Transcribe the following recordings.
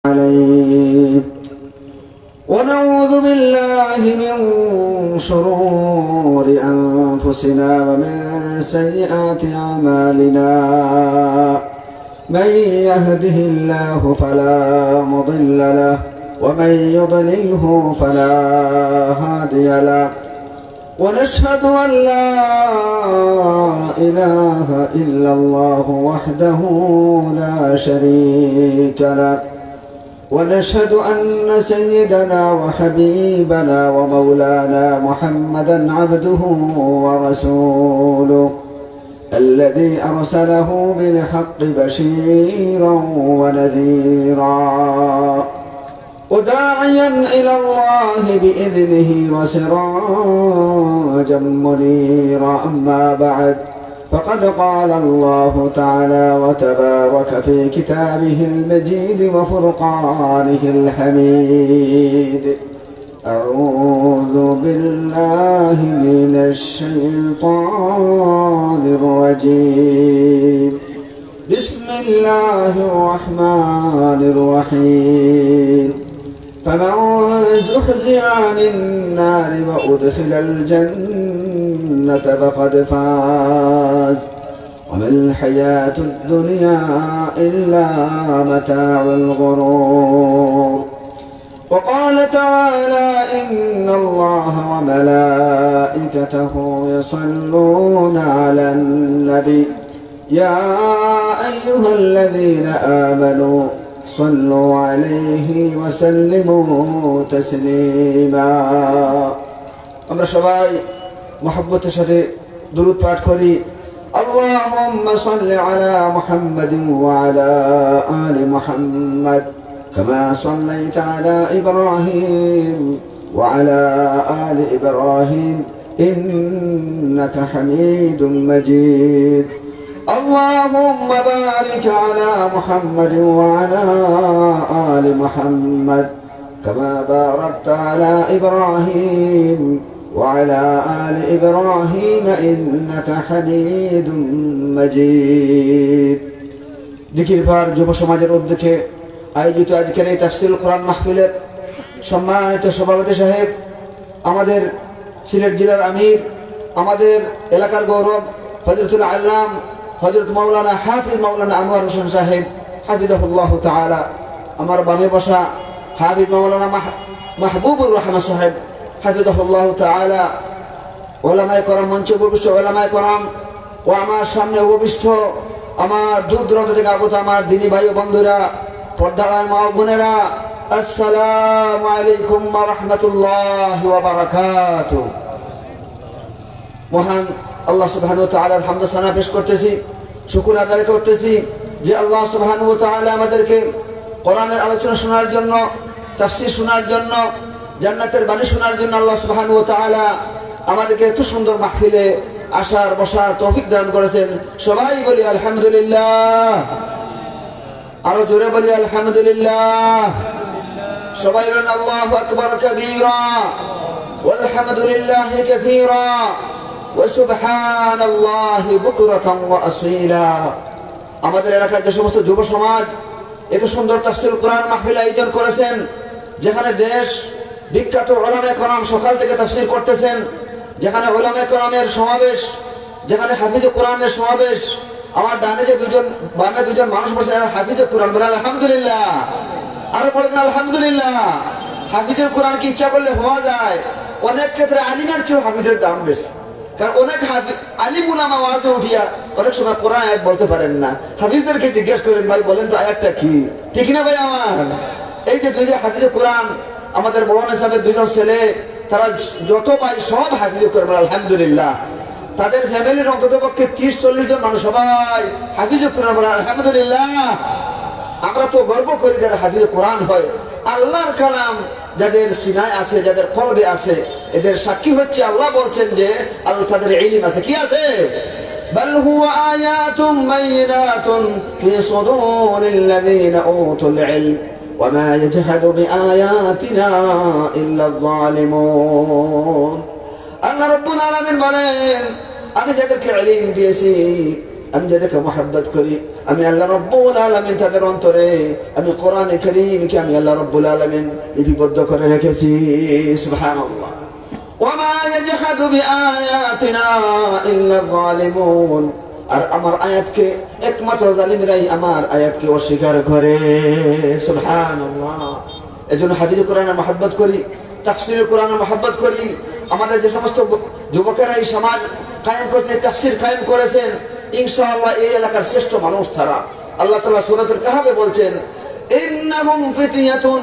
عليه ونعوذ بالله من شرور أنفسنا ومن سيئات أعمالنا من يهده الله فلا مضل له ومن يضلله فلا هادي له ونشهد أن لا إله إلا الله وحده لا شريك له ونشهد أن سيدنا وحبيبنا ومولانا محمدا عبده ورسوله الذي أرسله بالحق بشيرا ونذيرا وداعيا إلى الله بإذنه وسراجا منيرا أما بعد فقد قال الله تعالى وتبارك في كتابه المجيد وفرقانه الحميد أعوذ بالله من الشيطان الرجيم بسم الله الرحمن الرحيم فمن زحزح عن النار وأدخل الجنة فقد فاز وما الحياة الدنيا إلا متاع الغرور وقال تعالى إن الله وملائكته يصلون على النبي يا أيها الذين آمنوا صلوا عليه وسلموا تسليما আমরা সবাই محبতের সাথে দুরূদ পাঠ করি اللهم صل على محمد وعلى آل محمد كما صليت على إبراهيم وعلى آل إبراهيم إنك حميد مجيد اللهم بارك على محمد وعلى آل محمد كما باركت على إبراهيم وعلى آل إبراهيم إنك حميد مجيد দিকির ভার যুব সমাজের উদ্যোগে আয়োজিত আজকের এই তাফসীরুল কোরআন মাহফিলের সম্মানিত সভাপতি সাহেব, আমাদের সিলেট জেলার আমির, আমাদের এলাকার গৌরব হযরতুল আল্লাম হযরত মাওলানা হাফিজ মাওলানা আনোয়ার হোসেন সাহেব হাফিজাহুল্লাহ তাআলা, আমার বামে বসা হাফিজ মাওলানা মাহবুবুর রহমান সাহেব হাফিজাহুল্লাহ তাআলা, ওলামায়ে কেরাম, মঞ্চে উপবিষ্ট ওলামায়ে কেরাম ও আমার সামনে উপবিষ্ট আমার দূর দূরান্ত থেকে আগত আমার দিনী ভাই ও বন্ধুরা, পর্দার মা ও বোনেরা, আসসালামু আলাইকুম ওয়া রাহমাতুল্লাহি ওয়া বারাকাতুহু। মহান আল্লাহ সুবহানাহু ওয়া তাআলার হামদ সানা পেশ করতেছি, শুকর আদায় করতেছি যে আল্লাহ সুবহানাহু ওয়া তাআলা আমাদেরকে কোরআনের আলোচনা শোনার জন্য, তাফসীর শোনার জন্য, জান্নাতের বাণী শোনার জন্য আল্লাহ সুবহানাহু ওয়া তাআলা আমাদেরকে এত সুন্দর মাহফিলে আসার বসার তৌফিক দান করেছেন। সবাই বলি আলহামদুলিল্লাহ, আরো জোরে বলি আলহামদুলিল্লাহ। সবাই বলেন আল্লাহু আকবার কাবীরা ওয়ালহামদুলিল্লাহি কাসীরা ওয়া সুবহানাল্লাহি বুকরাতান ওয়া আসীলা। আমাদের এলাকার যে সমস্ত যুব সমাজ এত সুন্দর তাফসীরুল কোরআন মাহফিল আয়োজন করেছেন, যেখানে দেশ বিখ্যাত উলামায়ে কেরাম সকাল থেকে তাফসীর করতেছেন, যেখানে উলামায়ে কেরামের সমাবেশ, যেখানে হাফিজে কোরআনের সমাবেশ। আমার ডানে যে দুজন, বামে দুজন মানুষ বসে হাফিজে কোরআন, বলেন আলহামদুলিল্লাহ, আরো বলেন আলহামদুলিল্লাহ। হাফিজের কোরআন কি ইচ্ছা করলে হওয়া যায়? অনেক ক্ষেত্রে আলিমের চেয়েও হাফিজের দাম বেশি, কারণ অনেক আলিম উলামা ওয়াজে উঠিয়া অনেক সময় কোরআন আয়াত বলতে পারেন না। হাফিজদেরকে জিজ্ঞেস করেন, ভাই বলেন তো আয়াতটা কি, ঠিক না ভাই আমার? এই যে দুই যে হাফিজে কোরআন, আমাদের মৌলানা সাহেবের দুজন ছেলে, তারা যত পাই সব হাফিজে কোরআন, আলহামদুলিল্লাহ। তাদের ফ্যামিলির অন্তত পক্ষে 30-40 জন মানুষ সবাই হাফিজে কোরআন, বলে আলহামদুলিল্লাহ। আমরা তো গর্ব করি যারা হাফিজে কোরআন হয়। আল্লাহর কালাম যাদের সিনায় আছে, যাদের কলবে আছে, এদের সাক্ষী হচ্ছে আল্লাহ বলছেন যে আল্লাহ তাদের ইলম আছে। কি আছে? বাল হুয়া আয়াতুম বাইনাতুন ফি সুদুরিল্লাযিনা উতুল ইলম ওয়া মা ইয়াজহাদু বিআয়াতিনা ইল্লা যালিমুন। আল্লাহ রাব্বুল আলামিন বলেন, আমি যাদেরকে ইলম দিয়েছি, আমি যাদেরকে মহব্বত করি, আমি আল্লাহ রব্বুল আলামিন তাদের অন্তরে আমি কোরআনে কারীমকে আমি আল্লাহ রব্বুল আলামিন লিপিবদ্ধ করে রেখেছি। সুবহানাল্লাহ। ওয়ামা ইয়াজহাদু বিআয়াতিনা ইল্লা যালিমুন। আর আমার আয়াতকে একমাত্র জালিমরাই আমার আয়াতকে অস্বীকার করে। সুবহানাল্লাহ। এজন্য হাদিস কোরআনের মহব্বত করি, তাফসীর কোরআনের মহব্বত করি। আমাদের যে সমস্ত যুবকেরা এই সমাজ কায়েম করেছেন, তাফসীর কায়েম করেছেন, ইনশাআল্লাহ এই এলাকার শ্রেষ্ঠ মানুষ তারা। আল্লাহ তাআলা সূরাতুল কাহফে বলছেন, ইন্নাহুম ফিতয়াতুন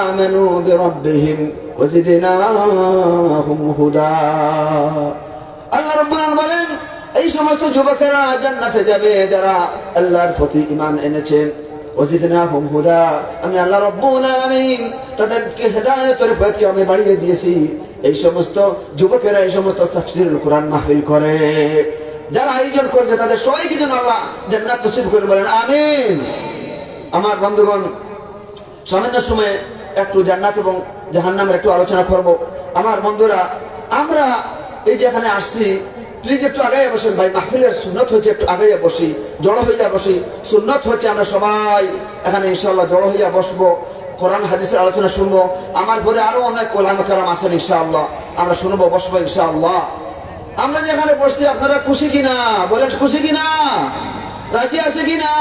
আমানু বিরাব্বিহিম ওয়াজিদনাহুম হুদা। আল্লাহ রাব্বুল আলামিন বলেন, এই সমস্ত যুবকেরা জান্নাতে যাবে যারা আল্লাহর প্রতি ঈমান এনেছেন। ওয়াজিদনাহুম হুদা, আমি আল্লাহ রাব্বুল আলামিন তাদেরকে হেদায়েতের পথকে আমি বাড়িয়ে দিয়েছি। এই সমস্ত যুবকেরা এই সমস্ত তাফসীরুল কোরআন মাহফিল করে, যারা আয়োজন করছে তাদের সবাইকে যেন আল্লাহ জান্নাত নসিব করে, বলেন আমিন। আমার বন্ধুগণ, সামান্য সময়ে একটু জান্নাত এবং জাহান্নামের একটু আলোচনা করব। আমার বন্ধুরা, আমরা এই যে এখানে আসছি, প্লিজ একটু আগাইয়া বসেন ভাই। মাহফিলের সুন্নত হচ্ছে একটু আগাইয়া বসি, জড়ো হইয়া বসি। সুন্নত হচ্ছে আমরা সবাই এখানে ইনশাআল্লাহ জড়ো হইয়া বসবো, কোরআন হাদিসের আলোচনা শুনবো। আমার পরে আরো অনেক ওলামা কেরাম আছেন, ইনশাআল্লাহ আমরা শুনবো, বসবো ইনশাআল্লাহ। আমরা যেখানে বসছি আপনারা খুশি কিনা বলেন? খুশি কিনা? রাজি আছে কিনা?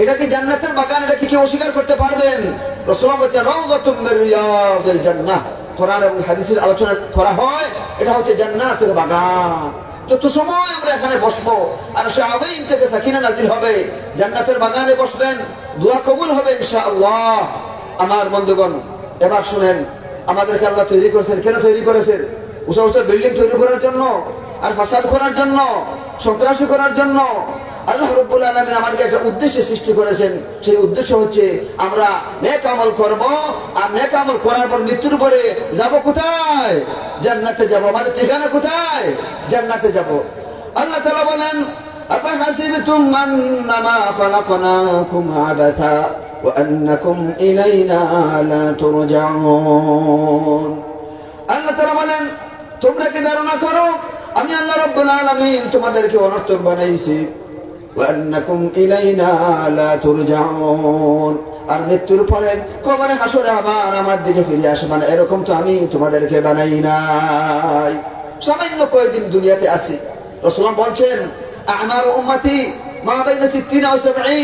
এটা কি জান্নাতের বাগান? এটা কি কেউ অস্বীকার করতে পারবেন? রাসূলুল্লাহ বলেছেন, রাউযাতুম মির রিয়াদিল জান্নাহ। কোরআন এবং হাদিসের আলোচনা করা হয়, এটা হচ্ছে জান্নাতের বাগান। যত সময় আমরা এখানে বসবো আর সে আযীম থেকে সাকিনা নাজিল হবে, জান্নাতের বাগানে বসবেন, দোয়া কবুল হবে ইনশাআল্লাহ। আমার বন্ধুগণ, এবার শুনেন, আমাদেরকে আল্লাহ তৈরি করেছেন, কেন তৈরি করেছেন? উঁচা উঁচা বিল্ডিং তৈরি করার জন্য, আর ফাসাদ করার জন্য, সন্ত্রাসী করার জন্য? আল্লাহ রাব্বুল আলামিন আমাদেরকে একটা উদ্দেশ্যে সৃষ্টি করেছেন। সেই উদ্দেশ্য হচ্ছে আমরা নেক আমল করব, আর নেক আমল করার পর মৃত্যুর পরে যাব কোথায়? জান্নাতে যাব। আমাদের ঠিকানা কোথায়? জান্নাতে যাব। আল্লাহ তাআলা বলেন, আফাহাসিবতুম আন্নামা খালাকনাকুম আবাথা ওয়া আন্নাকুম ইলাইনা লা তুরজাউন। আল্লাহ তাআলা বলেন, তোমরা কি ধারণা করো আমি আল্লাহ রাব্বুল আলামিন তোমাদেরকে অনর্থক বানাইছি? ওয়া আন্নাকুম ইলাইনা লা তুরজাউন। আর মৃত্যুর পরে কবরে হাসরে আবার আমার দিকে ফিরে আসবে না, এরকম তো আমি তোমাদেরকে বানাই নাই। সামান্য কয়েকদিন দুনিয়াতে আছি। রাসূলুল্লাহ বলছেন, আমার উম্মতি মা বাইনা 60 ওয়া 70।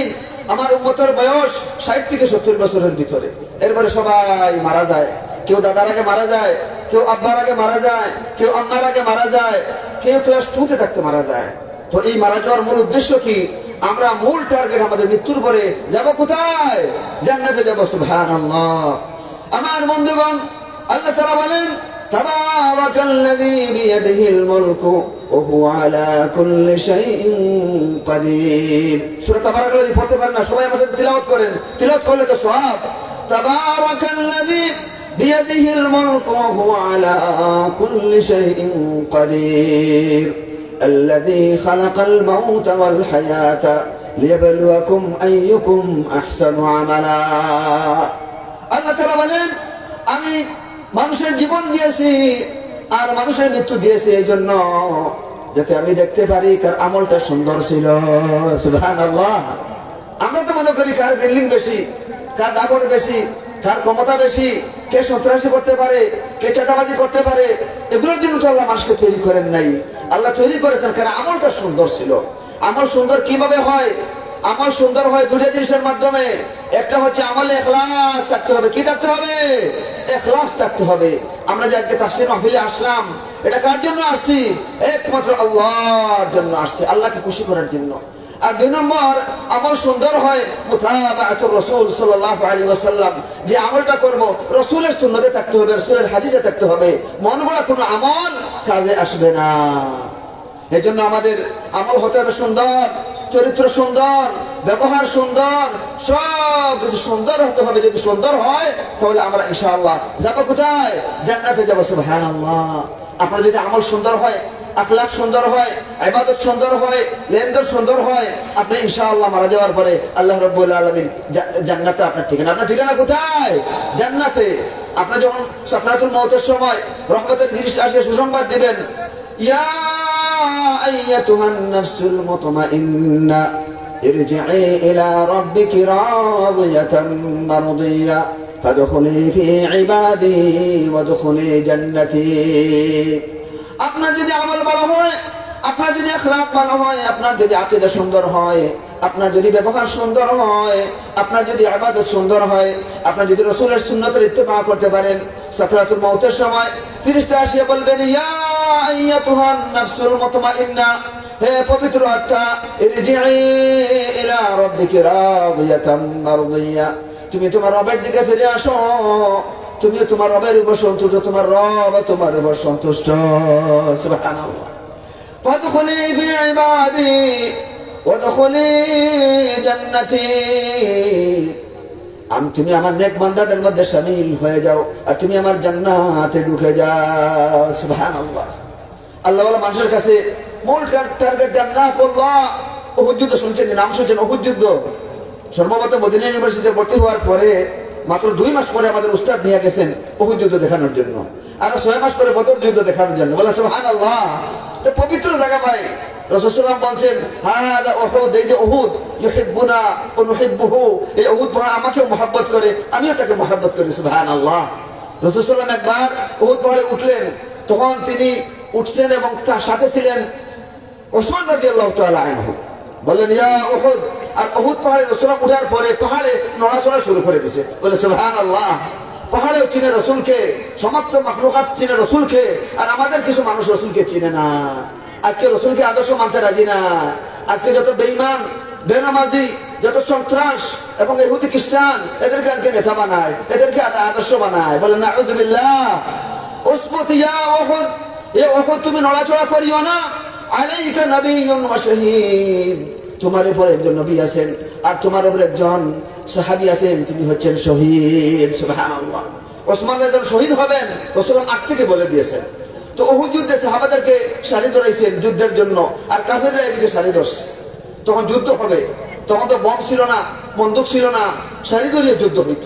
আমার উম্মতের বয়স 60 থেকে 70 বছরের ভিতরে। এরপরে সবাই মারা যায়। কেউ দাদার আগে মারা যায়, কেউ আব্বার আগে মারা যায়, কেউ আম্মার আগে মারা যায়, কেউ ক্লাস 2 থাকতে মারা যায়। তো এই মারা যাওয়ার মূল উদ্দেশ্য কি? আমরা মূল টার্গেট আমাদের মৃত্যুর পরে যাব কোথায়? জান্নাতে যাব। সুবহানাল্লাহ। আমার বন্ধুগণ, আল্লাহ তাআলা বলেন, তাবারাকাল্লাযী বিয়াদিহিল মুলকু ওয়া হুয়া আলা কুল্লি শাইইন কাদির। সূরা তাবারাকাল্লাযী পড়তে পারেন না? সবাই আমার সাথে তিলাওয়াত করেন, তিলাওয়াত করলে তো সওয়াব। তাবারাকাল্লাযী বিয়াদিহিল মুলকু ওয়া হুয়া আলা কুল্লি শাইইন কাদির। الذي خلق الموت والحياة ليبلوكم أيكم أحسن عملا। আল্লাহ তাআলা বলেন, আমি মানুষের জীবন দিয়েছি আর মানুষের মৃত্যু দিয়েছি এই জন্য যাতে আমি দেখতে পারি কার আমলটা সুন্দর ছিল। সুবহানাল্লাহ। আমরা তো মনে করি কার বিল্ডিং বেশি, কার দাবর বেশি, কার ক্ষমতা বেশি, কে সন্ত্রাসী করতে পারে, কে চাঁদাবাজি করতে পারে। এগুলোর জন্য তো আল্লাহ মানুষকে তৈরি করেন নাই। আল্লাহ তৈরি করেছেন কারণ আমলটা সুন্দর ছিল। আমল সুন্দর কিভাবে হয়? আমল সুন্দর হয় দুটো জিনিসের মাধ্যমে। একটা হচ্ছে আমলে ইখলাস থাকতে হবে। কি থাকতে হবে? ইখলাস থাকতে হবে। আমরা যে আজকে তাফসীর মাহফিলে আসলাম, এটা কার জন্য আসছি? একমাত্র আল্লাহর জন্য আসছি, আল্লাহকে খুশি করার জন্য। আর 2 নম্বর, আমল সুন্দর হয় মুতাবাআতুর রাসূল সাল্লাল্লাহু আলাইহি ওয়াসাল্লাম। যে আমলটা করব রাসূলের সুন্নতে থাকতে হবে, রাসূলের হাদিসে থাকতে হবে। মন গড়া কোনো আমল কাজে আসবে না। এজন্য আমাদের আমল হতে হবে সুন্দর, চরিত্র সুন্দর, ব্যবহার সুন্দর, সব কিছু সুন্দর হতে হবে। যদি সুন্দর হয় তাহলে আমরা ইনশাআল্লাহ যাব কোথায়? জান্নাতে যাব। সুবহানাল্লাহ। আপনার যদি আমল সুন্দর হয়, আখলাক সুন্দর হয়, ইবাদত সুন্দর হয়, লেনদেন সুন্দর হয়, আপনি ইনশাআল্লাহ মারা যাওয়ার পরে আল্লাহ রাব্বুল আলামিন জান্নাতে আপনার ঠিকানা। আপনার ঠিকানা কোথায়? জান্নাতে। আপনি যখন সাকরাতুল মউতের সময় রহমতের দৃষ্টি আসে সুসংবাদ দিবেন, ইয়া আইয়াতুহান নাফসুল মুতমাইন্না ارجعي إلى ربك راضية مرضية فادخلي في عبادي وادخلي جنتي। আপনার যদি আমল ভালো হয়, আপনার যদি আখলাক ভালো হয়, আপনার যদি আকীদা সুন্দর হয়, আপনার যদি ব্যবহার সুন্দর হয়, আপনার যদি ইবাদত সুন্দর হয়, আপনার যদি রাসূলের সুন্নাতের ইত্তেবা করতে পারেন, সাকরাতুল মউতের সময় ফেরেশতা এসে বলবেন, ইয়া আইয়াতুহান নাফসুল মুতমাইন্না, হে পবিত্র আত্মা, ইরজিই ইলা রাব্বিকি রাদিয়াতাম মারদিয়া, তুমি তোমার রবের দিকে ফিরে আসো, তুমি তোমার রবের উপর সন্তুষ্ট, তোমার রব তোমার উপর সন্তুষ্ট। সুবহানাল্লাহ। ফাদখুলি ফি ইবাদি ওয়াদখুলি জান্নাতি, তুমি আমার নেক বান্দাদের মধ্যে শামিল হয়ে যাও আর তুমি আমার জান্নাতে ঢুকে যাও। সুবহানাল্লাহ। আল্লাহ ওয়ালা মানুষের কাছে মূল টার্গেট জান্নাতুল্লাহ। উহুদ যুদ্ধ শুনছেন, নাম শুনছেন উহুদ যুদ্ধ? সর্বপ্রথম মদিনা ইউনিভার্সিটিতে ভর্তি হওয়ার পরে মাত্র 2 মাস পরে আমাদের উস্তাদ নিয়ে গেছেন উহুদ যুদ্ধ দেখানোর জন্য, আর 6 মাস পরে বদর যুদ্ধ দেখানোর জন্য। বলে সুবহানাল্লাহ। তো পবিত্র জায়গা ভাই। রাসূল সাল্লাল্লাহু আলাইহি ওয়াসাল্লাম বলছেন, হাদা উহুদ, এই যে উহুদ, ইউহিব্বুনা ওয়া নুহিব্বুহু, এই উহুদ আমাকেও মহব্বত করে, আমিও তাকে মহব্বত করি। সুবহানাল্লাহ। রাসূল সাল্লাল্লাহু আলাইহি ওয়াসাল্লাম একবার উহুদ পাহাড়ে উঠলেন, তখন তিনি উঠছেন এবং তার সাথে ছিলেন ওসমান রাদিয়াল্লাহু তাআলা আনহু। বললেন, ইয়া উহুদ, আর উহুদ পাহাড়ে রাসূল উঠার পরে পাহাড়ে নড়াচড়া শুরু করে দিয়েছে। বলে সুবহানাল্লাহ। পাহাড়েও চিনে রসুলকে, সমস্ত মাখলুকাত চিনে রসুলকে, আর আমাদের কিছু মানুষ রসুলকে চিনে না। আজকে রসুলকে আদর্শ মানতে রাজি না। আজকে যত বেঈমান, বেনামাজি, যত সন্ত্রাস এবং ইহুদি খ্রিস্টান, এদেরকে আজকে নেতা বানায়, এদেরকে আদর্শ বানায়। বলে নাউযুবিল্লাহ। উসবুত ইয়া উহুদ, এ উহুদ তুমি নড়াচড়া করিও না। আলাইকা নাবিয়্যুন ওয়া শাহীদ, তোমার উপর একজন নবী আছেন আর তোমার উপর একজন সাহাবী আছেন, তিনি হচ্ছেন শহীদ। সুবহানাল্লাহ। ওসমান রাদিয়াল্লাহু শহীদ হবেন রাসূলুল্লাহ আগ থেকে বলে দিয়েছেন। তো উহুদ যুদ্ধে সাহাবাদেরকে সারি ধরাইছেন যুদ্ধের জন্য, আর কাফেররা এদিকে সারি ধরছে। তখন যুদ্ধ হবে, তখন তো বম ছিল না, বন্দুক ছিল না, সারি ধরিয়ে যুদ্ধ হইত।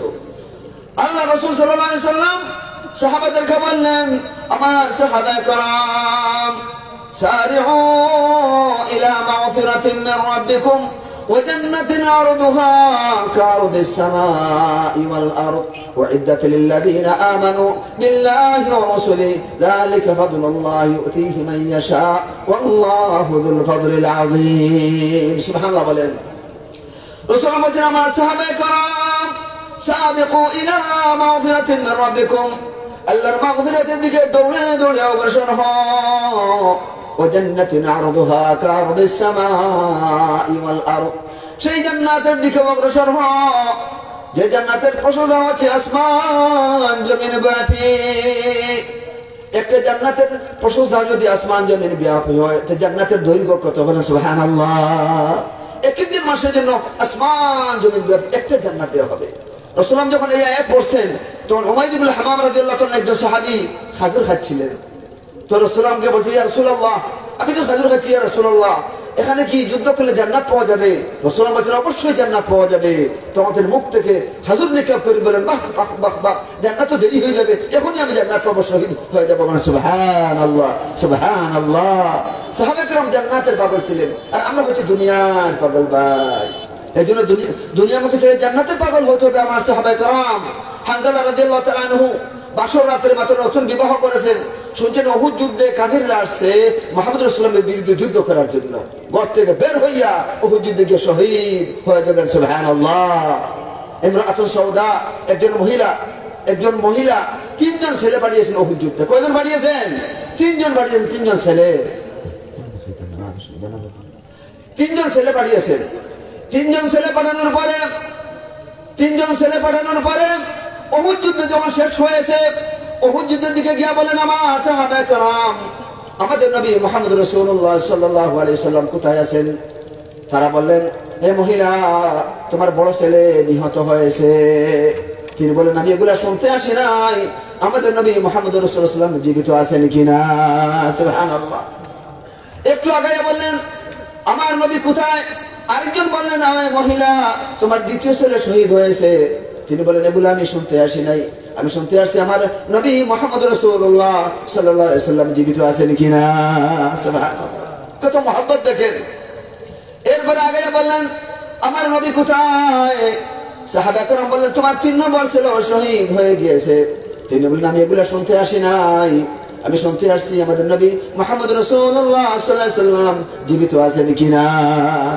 আল্লাহ রাসূল সাল্লাল্লাহু আলাইহি সাল্লাম সাহাবাদেরকে বললেন, আমার সাহাবায়ে কেরাম, সারি'ু ইলা মাগফিরাতিন মির রাব্বিকুম وجنة عرضها كعرض السماء والأرض وعدت للذين آمنوا بالله ورسله ذلك فضل الله يؤتيه من يشاء والله ذو الفضل العظيم। سبحان الله। বলেন রাসূল বলেন, আমার সাহাবায়ে কেরাম, সাবিকু ইলা মাগফিরাতিন মির রাব্বিকুম, আল্লাহর মাগফিরাতের দিকে দৌড়ে দৌড়ে অগ্রসর হও। وجنة عرضها كعرض السماء والأرض, সেই জান্নাতের দিকে অগ্রসর হও যে জান্নাতের প্রশস্ত হচ্ছে আসমান জমিন ব্যাপী। একটা জান্নাতের প্রশস্ত যদি আসমান জমিন ব্যাপী হয়, তো জান্নাতের দৈর্ঘ্য কত? বলেন সুবহানাল্লাহ। একদিন মাসের জন্য আসমান জমিন ব্যাপী একটা জান্নাত দেওয়া হবে। রাসূলুল্লাহ যখন এই আয়াত পড়ছেন, তখন উমাইর ইবনে হামাম রাদিয়াল্লাহু তাআলা একজন সাহাবী খাজুর খাচ্ছিলেন। তো রাসূলুল্লাহকে বলছে, ইয়া রাসূলুল্লাহ, আমি তো খাজুর খাচ্ছি, ইয়া রাসূলুল্লাহ, এখানে কি যুদ্ধ করলে জান্নাত পাওয়া যাবে? রাসূলুল্লাহ বলছেন, অবশ্যই জান্নাত পাওয়া যাবে। তখন তিনি মুখ থেকে খাজুর নিক্ষেপ করে বলেন, বাহ বাহ বাহ বাহ, জান্নাত তো দেরি হয়ে যাবে, এখনই আমি জান্নাত পাবো, শহীদ হয়ে যাবো। মানে সুবহানাল্লাহ, সুবহানাল্লাহ। সাহাবায়ে কেরাম জান্নাতের পাগল ছিলেন, আর আমরা হচ্ছে দুনিয়ার পাগল ভাই। এই জন্য দুনিয়ামুখী ছেড়ে জান্নাতের পাগল হতে হবে আমার সাহাবায়ে কেরাম। হানজালা রাদিয়াল্লাহু তাআলা আনহু বাসর রাতের মাত্র নতুন বিবাহ করেছেন। শুনছেন উহুদ যুদ্ধে কাফিররা আসছে মুহাম্মদ রাসূলুল্লাহর বিরুদ্ধে যুদ্ধ করার জন্য। ঘর থেকে বের হইয়া উহুদ যুদ্ধে গিয়ে শহীদ হয়ে গেলেন। সুবহানাল্লাহ। ইমরাতুন সাউদা, একজন মহিলা 3 জন ছেলে পাঠিয়েছেন উহুদ যুদ্ধে। কয়জন পাঠিয়েছেন? 3 জন পাঠিয়েছেন। 3 জন ছেলে, 3 জন ছেলে পাঠিয়েছেন। 3 জন ছেলে পাঠানোর পরে উহুদ যুদ্ধ যখন শেষ হয়েছে, উহুদ যুদ্ধের দিকে গিয়া বলেন, আমার সাহাবায়ে কেরাম, আমাদের নবী মুহাম্মদ রাসূলুল্লাহ সাল্লাল্লাহু আলাইহি সাল্লাম কোথায় আছেন? তারা বললেন, হে মহিলা, তোমার বড় ছেলে নিহত হয়েছে। তিনি বলেন, আমি এগুলা শুনতে আসি নাই, আমাদের নবী মুহাম্মদ রাসূলুল্লাহ সাল্লাল্লাহু আলাইহি সাল্লাম জীবিত আছেন কিনা। সুবহানাল্লাহ। একটু আগে বললেন, আমার নবী কোথায়? আরেকজন বললেন, আমার মহিলা, তোমার দ্বিতীয় ছেলে শহীদ হয়েছে। তিনি বলেন, এগুলো আমি শুনতে আসি নাই, আমি শুনতে আসছি আমার নবী মুহাম্মদ রাসূলুল্লাহ সাল্লাল্লাহু আলাইহি সাল্লাম জীবিত আছেন কিনা। সুবহানাল্লাহ। কত মহব্বত দেখেন। এরপরে আগে বললেন, আমার নবী কোথায়? সাহাবা কেরাম বললেন, তোমার 3 নম্বর ছেলে শহীদ হয়ে গিয়েছে। তিনি বললেন, আমি এগুলা শুনতে আসি নাই, আমি শুনতে আসছি আমাদের নবী মুহাম্মদ রাসূলুল্লাহ সাল্লাল্লাহু আলাইহি ওয়াসাল্লাম জীবিত আছেন কিনা।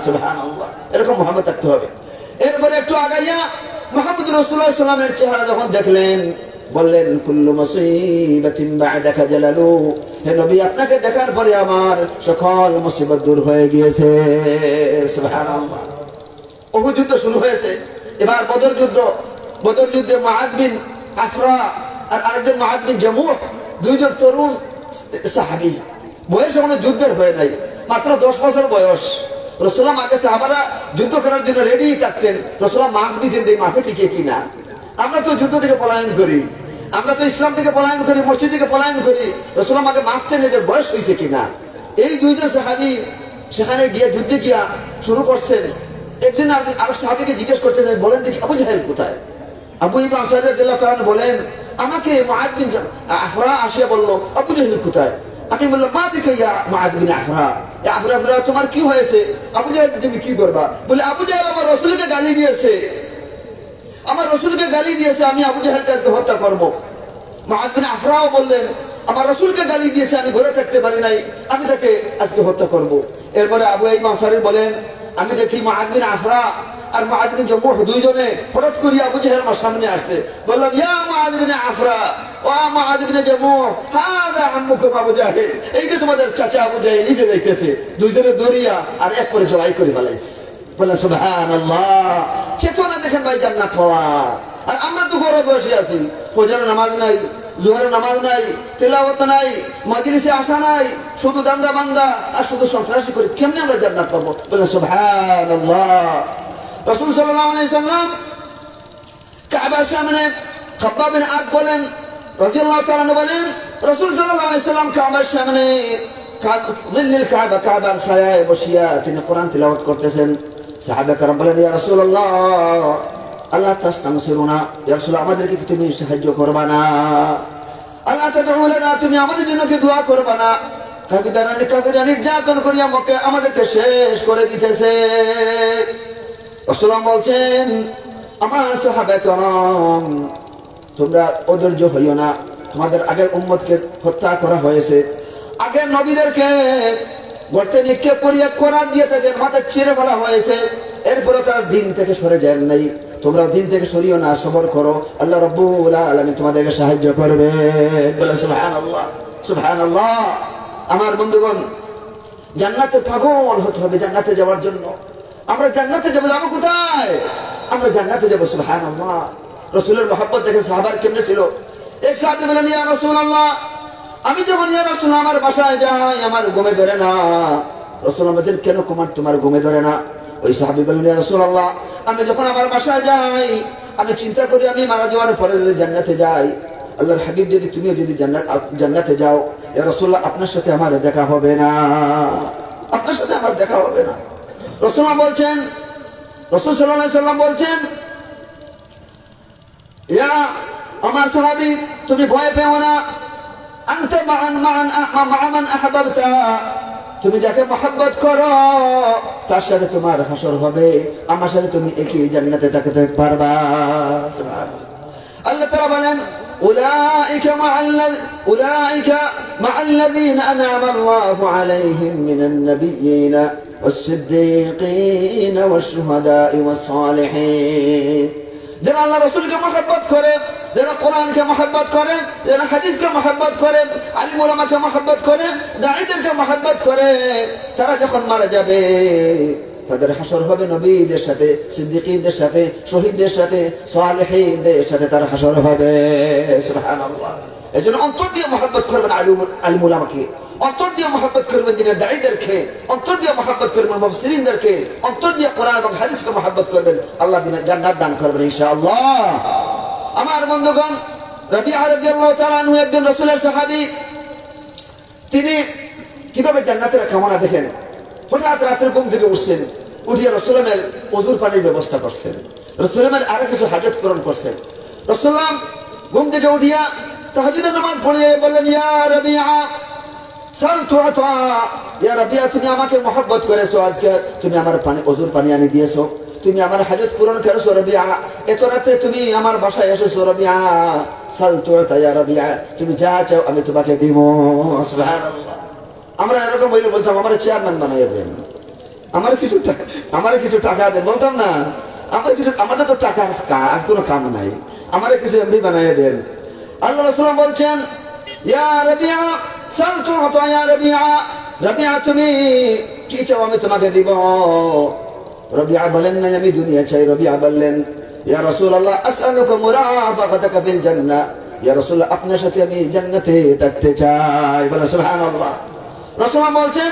সুবহানাল্লাহ, এরকম মুহাম্মদ থাকতে হবে। এরপরে একটু আগাইয়া মুহাম্মদ রাসূলুল্লাহ সাল্লাল্লাহু আলাইহি ওয়াসাল্লামের চেহারা যখন দেখলেন, বললেন, কুল্লু মুসিবাতিন বা'দাকা জালালু, হে নবী, আপনাকে দেখার পরে আমার সকল মুসিবত দূর হয়ে গিয়েছে। সুবহানাল্লাহ। উহুদ যুদ্ধ শুরু হয়েছে, এবার বদর যুদ্ধ। বদর যুদ্ধে মুআদ বিন আফরা আর আরেকজন মুআদ বিন জামুহ, দুইজন তরুণ সাহাবী, বয়স কোনো যুদ্ধের হয়ে নাই, মাত্র 10 বছর বয়স। রাসূলুল্লাহ আগে সাহাবারা যুদ্ধ করার জন্য রেডি থাকতেন, রাসূলুল্লাহ মাফ দিতেন, এই মাফে টিকে কিনা। আমরা তো যুদ্ধ থেকে পলায়ন করি, আমরা তো ইসলাম থেকে পলায়ন করি, মসজিদ থেকে পলায়ন করি, রাসূলুল্লাহ আগে মাফ দেন এদের বয়স হয়েছে কিনা। এই দুইজন সাহাবী সেখানে গিয়ে যুদ্ধে গিয়া শুরু করছেন। একজন আর সাহাবীকে জিজ্ঞেস করতেছেন, বলেন দেখি আবু জাহেল কোথায়? আবু ইবনে আসাদ রাদিয়াল্লাহু তাআলা বলেন, আমাকে মুআদ বিন আফরা আসিয়া বলল, আবু জাহেল কোথায়? আমি বললাম, মা বিকা ইয়া মুআদ বিন আফরা, ইয়া আবু আফরা, তোমার কি হয়েছে? আবু জাহেল, তুমি কি করবা? বলে, আবু জাহেল আমার রাসূলকে গালি দিয়েছে, আমার রাসূলকে গালি দিয়েছে, আমি আবু জাহেলকে হত্যা করব। মুআদ বিন আফরাও বললেন, আমার রাসূলকে গালি দিয়েছে, আমি ঘরে থাকতে পারি নাই, আমি তাকে আজকে হত্যা করব। এরপরে আবু আইয়ুব আনসারী বলেন, আমি দেখি মুআদ বিন আফরা আর মুআদ বিন জামুহ দুইজনে হঠাৎ করে আবু জাহেল আমার সামনে আসছে। বললাম, ইয়া মুআদ বিন আফরা ওয়া মুআদ বিন জামুহ, হাদা আম্মুকুম আবু জাহেল, এই যে তোমাদের চাচা আবু জাহেল নিজে যাইতেছে। দুইজনে দরিয়া আর এক করে জবাই করে ফেলাইছে। বলে সুবহানাল্লাহ। চেতনা দেখেন ভাই জান্নাত পাওয়া। আর আমরা তো ঘরে বসে আছি, ফজরের নামাজ নাই, জোহরের নামাজ নাই, তেলাওয়াত নাই, মাজলিসে আসা নাই, শুধু দান্দা বান্দা আর শুধু সন্ত্রাসী করি, কেমনে আমরা জান্নাত পাবো? বলে সুবহানাল্লাহ। রাসূল সাল্লাল্লাহু আলাইহি সাল্লাম কাবার সামনে খাব্বাব বিন আরদ বলেন রাদিয়াল্লাহু তাআলা আনহু বলেন, রাসূল সাল্লাল্লাহু আলাইহি সাল্লাম কাবার সামনে জিল্লিল কাবা, কাবার ছায়ায় বসিয়া তিনি কোরআন তিলাওয়াত করতেছেন। সাহাবা کرام বলেন, ইয়া রাসূলুল্লাহ, আল্লাহ তাস্তানসিরুনা, ইয়া রাসূলুল্লাহ, আমাদেরকে কি তুমি সাহায্য করবা না? আল্লাহ তাদউ লানা, তুমি আমাদের জন্য কি দোয়া করবা না? কাফিররা নির্যাতন করিয়া আমাদেরকে শেষ করে দিতেছে। রাসূলুল্লাহ বলছেন, আমার সাহাবা کرام, তোমরা অধৈর্য হইও না, তোমাদের আগের উম্মতকে হত্যা করা হয়েছে, আগের নবীদেরকে গর্তে নিক্ষেপ করিয়া কোরআন দিয়ে তাদের মাথা ছিঁড়ে ফেলা হয়েছে, এরপরে তারা দিন থেকে সরে যান নাই। তোমরা দিন থেকে সরিও না, সবর করো, আল্লাহ রাব্বুল আলামিন তোমাদেরকে সাহায্য করবে। বলে সুবহানাল্লাহ, সুবহানাল্লাহ। আমার বন্ধুগণ, জান্নাতে পাগল হতে হবে জান্নাতে যাওয়ার জন্য। আমরা জান্নাতে যাবো, যাবো কোথায়? আমরা জান্নাতে যাবো। সুবহানাল্লাহ। রাসূলের মহব্বত দেখে সাহাবার কেমনে ছিল। এক সাহাবী বলেন, ইয়া রাসূলুল্লাহ, আমি যখন ইয়া রাসূলুল্লাহ আমার বাসায় যাই, আমার ঘুমে ধরে না। রাসূলুল্লাহ বলেন, কেন তোমার ঘুমে ধরে না? ওই সাহাবী বলেন, ইয়া রাসূলুল্লাহ, আমি যখন আমার বাসায় যাই, আমি চিন্তা করি আমি মারা যাওয়ার পরে যদি জান্নাতে যাই, আল্লাহর হাবিব যদি তুমিও যদি জান্নাতে যাও, ইয়া রাসূলুল্লাহ, আপনার সাথে আমার দেখা হবে না, আপনার সাথে আমার দেখা হবে না। রাসূলুল্লাহ বলছেন, রাসূল সাল্লাল্লাহু আলাইহি সাল্লাম বলছেন, ইয়া আমার সাহাবী, তুমি ভয় পেও না, আনতা মান আহবাবতা, তুমি যাকে মহব্বত করো তার সাথে তোমার হাসর হবে, আমার সাথে তুমি একই জান্নাতে থাকতে পারবা। সুবহানাল্লাহ। আল্লাহ তাআলা বলেন, উলাইকা মা'আল্লাযীনা আন'আমা আল্লাহু আলাইহিম মিনান নাবিয়্যিনা ওয়াস-সিদ্দীকিনা ওয়াশ-শুহাদা'i ওয়াস-সালিহিন। যারা আল্লাহ রাসূলকে মহব্বত করে, যারা কোরআনকে মহব্বত করে, যারা হাদিসকে মহব্বত করে, আলিম উলামাকে মহব্বত করে, দাঈদেরকে মহব্বত করে, তারা যখন মারা যাবে তাদের হাসর হবে নবীদের সাথে, সিদ্দিকীদের সাথে, শহীদদের সাথে, সালেহীনদের সাথে তার হাসর হবে। সুবহানাল্লাহ। এজন্য অন্তর দিয়ে মহব্বত করবেন আলিম উলামাকে, অন্তর দিয়ে মহব্বত করবেন দিনের দাঈদেরকে, অন্তর দিয়ে মহব্বত করবেন মুফাসসিরিনদেরকে, অন্তর দিয়ে কোরআন এবং হাদিসকে মহব্বত করবেন, আল্লাহ দিনের জান্নাত দান করবেন ইনশাআল্লাহ। আমার বন্ধুগণ, রাবিআ রাদিয়াল্লাহু তাআলা আনহু একজন রাসূলের সাহাবী। তিনি কিভাবে জান্নাতের কামনা দেখেন। হঠাৎ রাতের ঘুম থেকে উঠছেন, উঠিয়া রাসূলের ওযুর পানির ব্যবস্থা করছেন, রাসূলের আরো কিছু হাজত পূরণ করছেন। রাসূলুল্লাহ ঘুম থেকে উঠিয়া তাহাজ্জুদের নামাজ পড়িয়ে বললেন, ইয়া রাবিআ সালতু আতা, ইয়া রাবিআ, তুমি আমাকে মহব্বত করেছো, আজকে তুমি আমার পানি ওযুর পানি আনি দিয়েছো। তুমি আমার হাজত পূরণ করেছো রবিআ, এত রাত্রে তুমি আমার বাসায় এসেছো রবিআ, সালতু ইয়া রবিআ, তুমি যা চাও আমি তোমাকে দিব। সুবহানাল্লাহ। আমরা এরকম বলে বলতাম আমার চেয়ারম্যান বানাইয়া দেন, আমার কিছু টাকা দেন, বলতাম না আমাদের তো টাকা আর কোনো কাম নাই, আমার কিছু এমনি বানাইয়া দেন। আল্লাহ রাসূল বলছেন ইয়া রবিআ সালতু ইয়া রবিআ, রবিআ তুমি কি চাও আমি তোমাকে দিব। রবিআ বলেন না আমি দুনিয়া চাই, রবিআ বললেন ইয়া রাসূলুল্লাহ আসআলুকা মুরাফাকাতাকা ফিল জান্নাহ, ইয়া রাসূলুল্লাহ আপনার সাথে আমি জান্নাতে থাকতে চাই। বলে সুবহানাল্লাহ। রাসূল বলছেন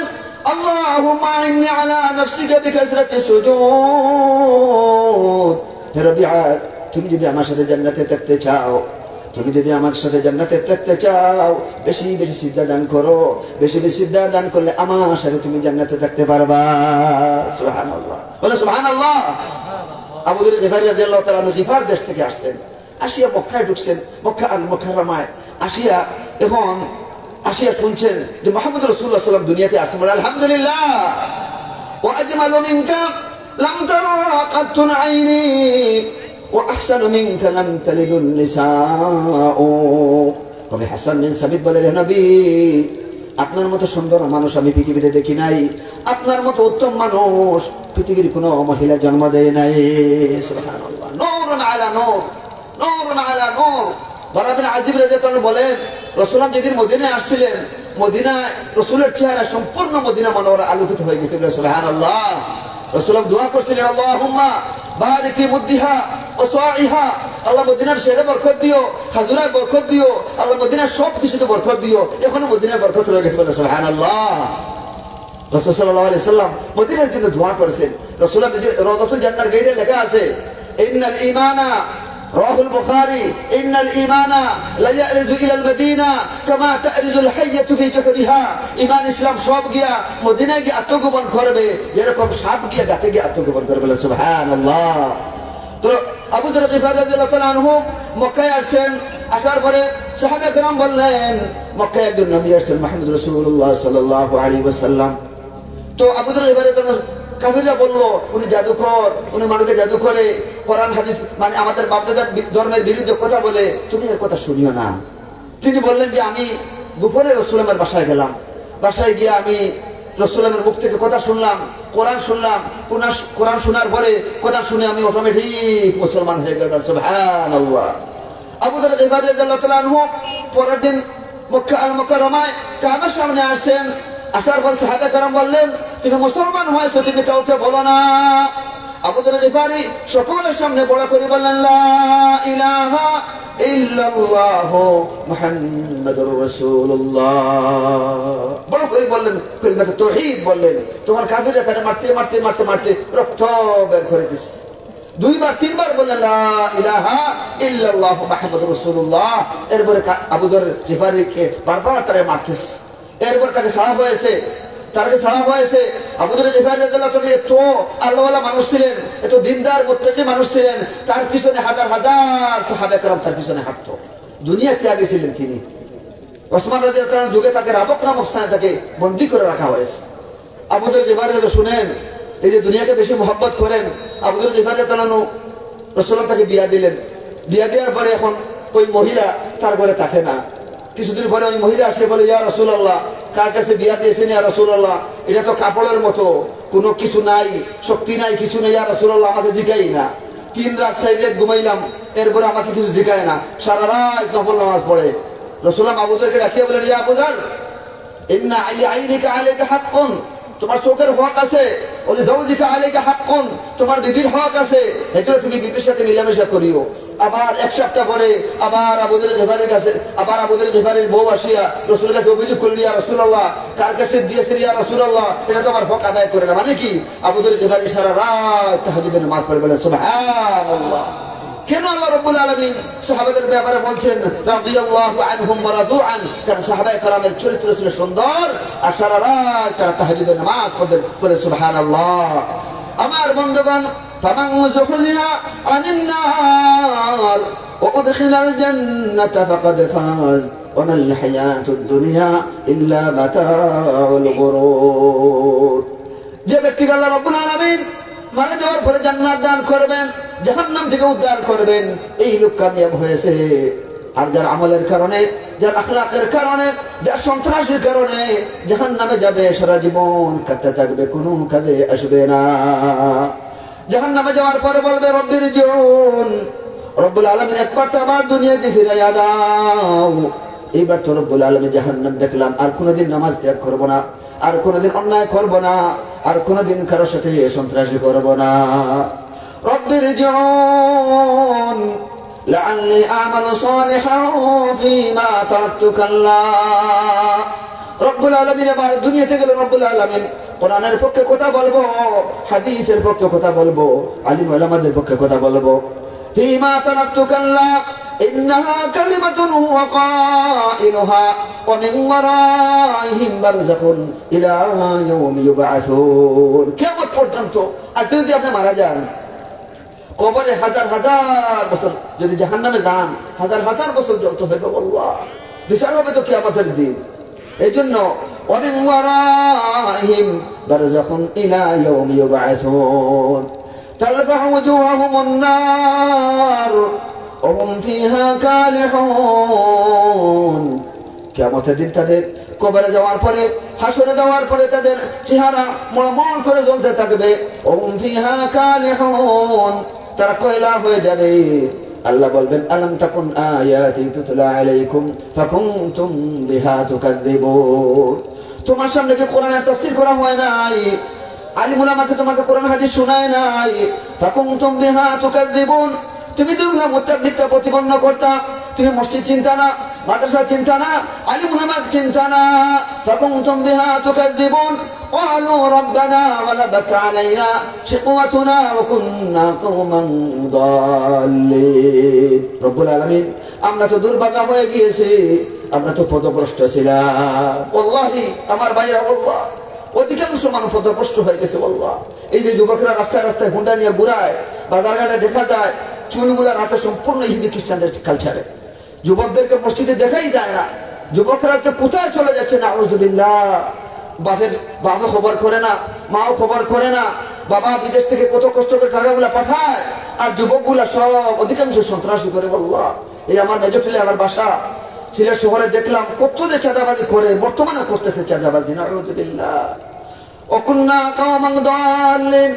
আল্লাহুম্মা ইন্নী আলা নাফসিকা বিকাসরাতি সুজুদ, হে রবিআ তুমি যদি আমার সাথে জান্নাতে থাকতে চাও, তুমি যদি আমার সাথে জান্নাতে থাকতে চাও, বেশি বেশি সিজদা দান করো, বেশি বেশি সিজদা দান করলে আমার সাথে তুমি জান্নাতে থাকতে পারবা। সুবহানাল্লাহ। বলে সুবহানাল্লাহ। আবু যর গিফারী রাদিয়াল্লাহু তাআলা গিফার দেশ থেকে আসছেন, আসিয়া মক্কায় ঢুকছেন, মক্কা আল মুকাররমায় আসিয়া এখন শুনছেন যে মুহাম্মদ রাসূলুল্লাহ সাল্লাল্লাহু আলাইহি ওয়াসাল্লাম দুনিয়াতে আসছেন। বলে আলহামদুলিল্লাহ। ওয়া আজমালু মিনকা লাম তারা কাত্তুন আইনি ওয়া আহসানু মিনকা লাম তালিদুন নিসাউ। কবি হাসান বিন সাবিত বলে হে নবী আপনার মতো সুন্দর মানুষ আমি পৃথিবীতে দেখি নাই, আপনার মতো উত্তম মানুষ পৃথিবীর কোনো মহিলা জন্ম দেয় নাই। সুবহানাল্লাহ। নূরুন আলা নূর, নূরুন আলা নূর। বারা বিন আযিব রাদিয়াল্লাহু আনহু বলেন রাসূলুল্লাহ যেদিন মদিনায় আসছিলেন, মদিনায় রাসূলের চেহারা সম্পূর্ণ মদিনা মনোয়ারা আলোকিত হয়ে গেছিল। সুবহানাল্লাহ। রাসূলুল্লাহ দোয়া করছিলেন আল্লাহুম্মা বারিক ফি মুদ্দিহা ওয়া সাইহা, আল্লাহ মদিনার শেরে বরকত দিও, খাজুরায় বরকত দিও, আল্লাহ মদিনার সব কিছুতে বরকত দিও। এখনো মদিনায় বরকত রয়ে গেছে। বলে সুবহানাল্লাহ। রাসূল সাল্লাল্লাহু আলাইহি সাল্লাম মদিনার জন্য দোয়া করেছেন। রাসূলুল্লাহ রওযাতুল জান্নাহর গেটে লেখা আছে ইন্নাল ঈমানা রাহুল বুখারী ইন্নাল ঈমানা লা ইয়ারজু ইলাল মদিনা কামা তারজুল হাইয়াতু ফি জুহরিহা, ঈমান ইসলাম সব গিয়া মদিনায় গিয়ে আত্মগোপন করবে যেরকম সাপ গিয়া গাতে গিয়ে আত্মগোপন করবে। সুবহানাল্লাহ। তো আবু যর গিফারী রাদিয়াল্লাহু তাআলা আনহু মক্কায় আসছেন, আসার পরে সাহাবায়ে কেরাম বললেন মক্কায় একজন নবী আসছেন মুহাম্মদ রাসূলুল্লাহ সাল্লাল্লাহু আলাইহি ওয়াসাল্লাম। তো আবু যর গিফারী কাফিররা বলল উনি জাদুকর, উনি মানুষকে জাদু করে, কোরআন হাদিস মানে আমাদের বাপদাদার ধর্মের বিরুদ্ধে কথা বলে, তুমি এর কথা শুনিও না। তিনি বললেন যে আমি গোপনে রাসূলের বাসায় গেলাম, বাসায় গিয়ে আমি রাসূলের মুখ থেকে কথা শুনলাম, কোরআন শুনলাম, কোরআন শোনার পরে কথা শুনে আমি অটোমেটিক মুসলমান হয়ে গেলাম। সুবহানাল্লাহ। আবু যর গিফারী রাদিয়াল্লাহু তাআলা আনহু পরের দিন মক্কা আল মুকাররমায় কাবার সামনে আসছেন। আসার পর সাহাবা কেরাম বললেন তুমি মুসলমান হয়েছো, তুমি কাউকে বলো না। আবু যর গিফারী সকলের সামনে বড় করে বললেন লা ইলাহা ইল্লাল্লাহ মুহাম্মাদুর রাসূলুল্লাহ, বড় করে বললেন, কালিমাত তাওহীদ বললেন। তখন কাফিররা তারে মারতে মারতে মারতে মারতে রক্ত বের করে দিছে। দুইবার তিনবার বললেন লা ইলাহা ইল্লাল্লাহ মুহাম্মাদুর রাসূলুল্লাহ। এরপরে আবু যর গিফারীকে বারবার তারে মারতেছে। এরপর তাকে ছাড়া হয়েছে, আবু যর গিফারী রাদিয়াল্লাহু তাআলা এত আল্লাহওয়ালা মানুষ ছিলেন, এত দিনদার মুত্তাকি মানুষ ছিলেন, তার পিছনে হাজার হাজার সাহাবা কেরাম তার পিছনে হাঁটতো। দুনিয়া ত্যাগী ছিলেন তিনি। ওসমান রাদিয়াল্লাহু তাআলার যুগে তাকে রাবক নামক স্থানে তাকে বন্দী করে রাখা হয়েছে। আবু যর গিফারী রাদিয়াল্লাহু শুনেন এই যে দুনিয়াকে বেশি মহব্বত করেন, আবু যর গিফারী রাদিয়াল্লাহু রাসূলুল্লাহ তাকে বিয়া দিলেন। বিয়া দেওয়ার পরে এখন ওই মহিলা তার ঘরে থাকে না। কিছুদিন পরে ওই মহিলা আসে বলে ইয়া রাসূলুল্লাহ কার কাছে বিয়া দিয়েছেন ইয়া রাসূলুল্লাহ, এটা তো কাপড়ের মতো, কোনো কিছু নাই, শক্তি নাই, কিছু নেই, ইয়া রাসূলুল্লাহ আমাকে জিগাই না। 3 রাত 4 রাত ঘুমাইলাম, এরপরে আমাকে কিছু জিগায় না, সারা রাত নফল নামাজ পড়ে। রাসূলুল্লাহ আবু যরকে ডাকিয়ে বলেন ইয়া আবু যর ইন্না আইনিকা আলাইকা হাক্কুন, তোমার চোখের হক আছে, ওলি যাওজিকা আলাইকা হাক্কুন, তোমার বিবির হক আছে, এটা তুমি বিবির সাথে মিলামেশা করিও। আবার 1 সপ্তাহ পরে আবার আবু যর গিফারীর কাছে, আবার আবু যর গিফারীর বউ আসিয়া রাসূলের কাছে অভিযোগ করল ইয়া রাসূলুল্লাহ কার কাছে দিয়েছেন ইয়া রাসূলুল্লাহ, এটা তো আমার হক আদায় করে না। মানে কি আবু যর গিফারী সারা রাত তাহাজ্জুদের নামাজ পড়ে। বলেন সুবহানাল্লাহ। কেন আল্লাহ রাব্বুল আলামিন সাহাবাদের ব্যাপারে বলছেন রাদিয়াল্লাহু আনহুম ওয়া রাদু আন, কারণ সাহাবায়ে কেরামের চরিত্র ছিল সুন্দর আর সারা রাত তারা তাহাজ্জুদের নামাজ পড়তেন। বলে সুবহানাল্লাহ। আমার বন্ধুগণ ফামান যুহজিহা আনিন নার ওয়া উদখিলাল জান্নাতা ফাকাদ ফাজ ওয়া মাল হায়াতুদ দুনিয়া ইল্লা মাতাউল গুরুর। যে ব্যক্তি আল্লাহ রাব্বুল আলামিন মারা যাওয়ার পরে জান্নাত দান করবেন, জাহান্নাম থেকে উদ্ধার করবেন। এই লোক কামিয়াব হয়েছে। আর যার আমলের কারণে, যার আখলাকের কারণে, যার সন্ত্রাসের কারণে জাহান্নামে যাবে, সারা জীবন কাঁদতে থাকবে, কোনো কাজে আসবে না। জাহান্নামে যাওয়ার পরে বলবে রব্বির জিউন, রব্বুল আলামিন একবার তো আবার দুনিয়াতে ফিরাইয়া দাও। এইবার তো রব্বুল আলামিন জাহান্নাম দেখলাম, আর কোনোদিন নামাজ ত্যাগ করবো না, আর কোনোদিন অন্যায় করবো না, আর কোনোদিন কারোর সাথে সন্ত্রাসী করবো না। রব্বির জিউন লাআল্লি আমালু সালিহান ফীমা তারাকতু কাল্লা। রব্বুল আলামিন এবার দুনিয়াতে গেলে রব্বুল আলামিন কোরআনের পক্ষে কথা বলবো, হাদিসের পক্ষে কথা বলবো, আলিম উলামাদের পক্ষে কথা বলবো। ফীমা তারাকতু কাল্লা ইন্নাহা কালিমাতুন হুয়া কাইলুহা ওয়া মিন ওয়ারাইহিম বারযাখুন ইলা ইয়াউমি ইউবআসুন। কিয়ামত পর্যন্ত আজকে যদি আপনি মারা যান, কবরে হাজার হাজার বছর যদি জাহান্নামে যান, হাজার হাজার বছর জ্বলতে হবে, আল্লাহ বিচার হবে তো কিয়ামতের দিন। এই জন্য ওয়া মিন ওয়ারাইহিম বারযাখুন ইলা ইয়াউমি ইউবআসুন তালফাহু ওয়ুজুহুমুন নার ওয়া হুম ফিহা কালিহুন। কিয়ামতের দিন তাদের কবরে যাওয়ার পরে, হাসরে যাওয়ার পরে তাদের চেহারা মলমল করে জ্বলতে থাকবে। ওয়া হুম ফিহা কালিহুন, তারা কয়লা হয়ে যাবে। আল্লাহ বলবেন আলাম তাকুন আয়াতি তুতলা আলাইকুম ফাকুনতুম বিহা তুকাযযিবুন। তোমার সামনে কি কোরআনের তাফসীর করা হয় নাই? আলিম উলামাকে তোমাকে কোরআন হাদিস শোনায় নাই? ফাকুনতুম বিহা তুকাযযিবুন, তুমি তো মুতাব্বিকটা প্রতিপন্ন করতা। তুমি মসজিদ চিন্তা না, মাদ্রাসা চিন্তা না, আলিম উলামা চিন্তা না। ফাকুনতুম বিহা তুকাযযিবুন قالوا ربنا غلبت علينا شقوتنا وكنا قوما ضالين। রব্বুল আলামিন, আমরা তো দুর্ভাগা হয়ে গিয়েছি, আমরা তো পথভ্রষ্ট ছিলাম। ওয়াল্লাহি আমার ভাইরা, আল্লাহ অধিকাংশ মানুষ পথভ্রষ্ট হয়ে গেছে। আল্লাহ এই যে যুবকরা রাস্তায় রাস্তায় হুন্ডা নিয়ে ঘুরায়, বাজারঘাটে দেখা যায় চুলগুলার হাতে সম্পূর্ণ ইহুদি খ্রিস্টানদের কালচারে। যুবকদেরকে মসজিদে দেখাই যায় না। যুবকরা তো কোথায় চলে যাচ্ছে, নাউযুবিল্লাহ। বাবা খবর করে না, মাও খবর করে না। বাবা বিদেশ থেকে কত কষ্ট করে টাকাগুলা পাঠায়, আর যুবকগুলা সব অধিকাংশ সন্ত্রাসী করে। আল্লাহ এই আমার মেজরটিলে আমার বাসা সিলেট শহরে দেখলাম কত যে চাঁদাবাজি করে, বর্তমানে করতেছে চাঁদাবাজি। নাউযুবিল্লাহ। ওয়াকুন্না কওমান দাল্লিন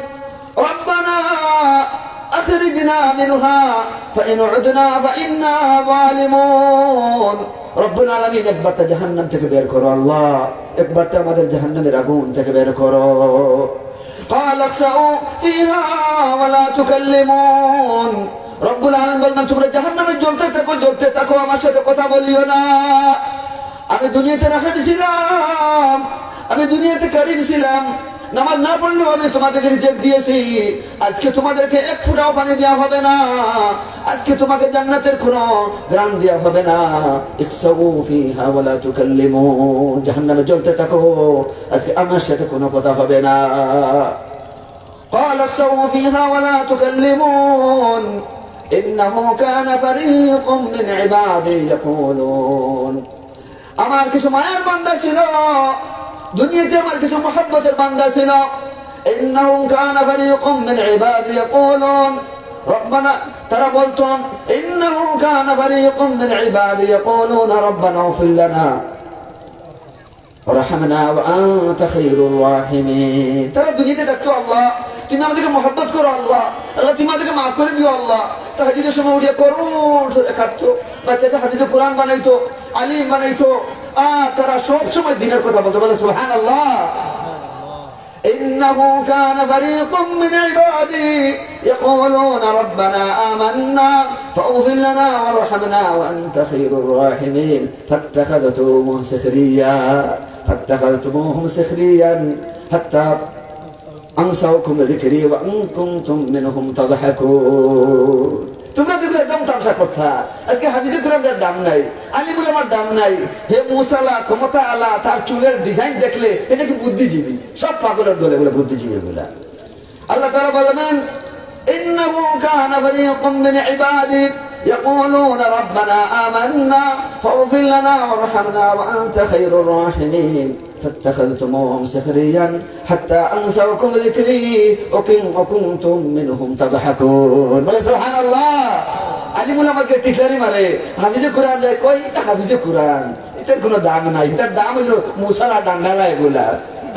রব্বানা আখরিজনা মিনহা ফাইন উদনা ফাইন্না যালিমুন। রব্বুল আলামিন একবার তা জাহান্নাম থেকে বের করো আল্লাহ, একবার তা আমাদের জাহান্নামের আগুন থেকে বের করো। ক্বালা ইখসাউ ফিহা ওয়া লা তুকাল্লিমুন। রব্বুল আলামিন বলেন তোমরা জাহান্নামে জ্বলতে থাকো, জ্বলতে থাকো, আমার সাথে কথা বলিও না। আমি দুনিয়াতে রাহিম ছিলাম, আমি দুনিয়াতে কারীম ছিলাম, নামাজ না পড়লেও আমি তোমাদেরকে রিজেক্ট দিয়েছি। আজকে তোমাদেরকে এক ফোঁটাও পানি দেওয়া হবে না, আজকে তোমাকে জান্নাতের কোনো গ্রাম দেওয়া হবে না। ইখসাউ ফিহা ওয়া লা তুকাল্লিমুন, জাহান্নামে জ্বলতে থাকো, আজকে আমার সাথে কোনো কথা হবে না। ক্বালা ইখসাউ ফিহা ওয়া লা তুকাল্লিমুন ইন্নাহু কানা ফারীকুম মিন ইবাদি ইয়াকুলুন। আমার কিছু মায়ের বান্দা ছিল, দুনিয়াতে আমার কিছু মহব্বতের বান্দা ছিল। ইন্নাহু কানা ফারীকুম মিন ইবাদি ইয়াকুলুন রব্বানা, তারা বলতো ইন্নাহু কানা ফারীকুম মিন ইবাদি ইয়াকুলুন রব্বানা ইগফির লানা ওয়ারহামনা ওয়া আনতা খায়রুর রাহিমিন। তারা দুনিয়াতে দেখতো আল্লাহ তুমি আমাদেরকে মহব্বত করো, আল্লাহ আল্লাহ তুমি আমাদেরকে মাফ করে দিও আল্লাহ। তাহাজ্জুদের সময় উঠে করুণ ধরে কাঁদতো, বাচ্চাকে হাফিজে কোরআন বানাইতো, আলিম বানাইতো। তারা সব সময় দিনের কথা বলতে বলে সুবহানাল্লাহ। ইন্নাহু কানা ফারীকুম মিন ইবাদি ইয়াকুলুনা রাব্বানা আমান্না ফাগফির লানা ওয়ারহামনা ওয়া আনতা খায়রুর রাহিমিন ফাত্তাখাযতুমুহুম সিখরিয়ান হাত্তা আনসাউকুম যিকরি ওয়া কুনতুম মিনহুম তাদহাকুন। তোমরা দেখলে একদম তামসা কথা। আজকে হাফিজে কোরআনের দাম নাই, আলিম উলামার দাম নাই। হে মুসালা ক্ষমতা আলা, তার চুলের ডিজাইন দেখলে এটা কি বুদ্ধিজীবী? সব পাগলের দলে বলে বুদ্ধিজীবী বলে। আল্লাহ তাআলা বলেন ইন্নাহু কানা ফারীকুম মিন ইবাদি ইয়াকুলুনা রাব্বানা আমান্না ফাগফির লানা ওয়ারহামনা ওয়া আনতা খায়রুর রাহিমিন فاتخذتموهم سخريا حتى أنسوكم ذكري وكنتم منهم تضحكون বলে সুবহানাল্লাহ। আলিমুল আমাকে টিকলারি মারে, হাফিজে কোরআন যায় কই, এটা হাফিজে কোরআন, এটার কোনো দাম নাই, এটার দাম হইলো মুসালা ডান্ডালা এগুলা।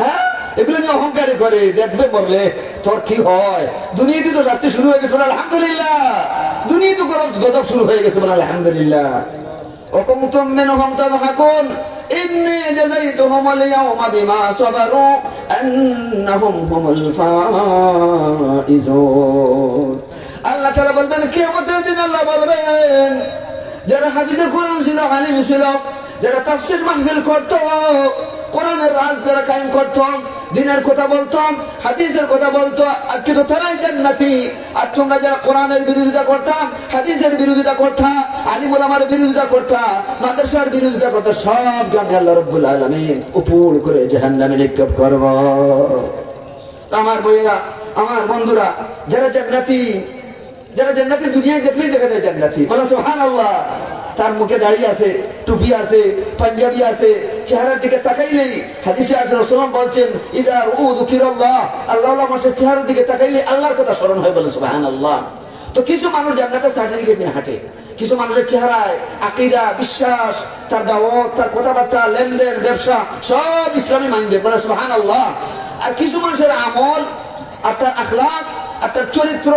হ্যাঁ, এগুলো নিয়ে অহংকারী করে, দেখবে বললে তোর কি হয়। দুনিয়াতে তো শাস্তি শুরু হয়ে গেছে, আলহামদুলিল্লাহ। দুনিয়াতে তো গজব শুরু হয়ে গেছে, আলহামদুলিল্লাহ। وكنتم منهم تضحكون إني جزيتهم اليوم بما صبروا أنهم هم الفائزون। আল্লাহ তাআলা বলবেন কিয়ামতের দিন, আল্লাহ বলবেন যারা হাফিজে কোরআন ছিল, আলিম ছিল, যারা তাফসীর মাহফিল করত, কোরআনের রাজ যারা কায়েম করত, দিনের কথা বলতাম, হাদিসের কথা বলতো, আজকে তো তারাই জান্নাতি। আর তোমরা যারা কোরআনের বিরোধিতা করতাম, হাদিসের বিরোধিতা করতা, আলিম ওলামার বিরোধিতা করতা, মাদ্রাসার বিরোধিতা করতা, সব আমি আল্লাহ রাব্বুল আলামিন উপর করে জাহান্নামে নিক্ষেপ করব। আমার বইয়েরা, আমার বন্ধুরা, যারা জান্নাতি, যারা জান্নাতি দুনিয়ায় দেখলেই দেখা যায় জান্নাতি, বলে সুবহানাল্লাহ। তার মুখে দাঁড়িয়ে আছে, টুপি আছে, পাঞ্জাবি আছে, চেহারার দিকে তাকাইলেই হাদিসে আছে রাসূলুল্লাহ বলছেন ইদা উযকিরাল্লাহ, আল্লাহ মানুষের চেহারার দিকে তাকাইলে আল্লাহর কথা স্মরণ হয়, বলে সুবহানাল্লাহ। তো কিছু মানুষ জান্নাতের সার্টিফিকেট নিয়ে হাঁটে, কিছু মানুষের চেহারায় আকীদা, বিশ্বাস, তার দাওয়াত, তার কথাবার্তা, লেনদেন, ব্যবসা সব ইসলামী মাইন্ডেড, বলে সুবহানাল্লাহ। আর কিছু মানুষের আমল আর তার আখলাক আর তার চরিত্র,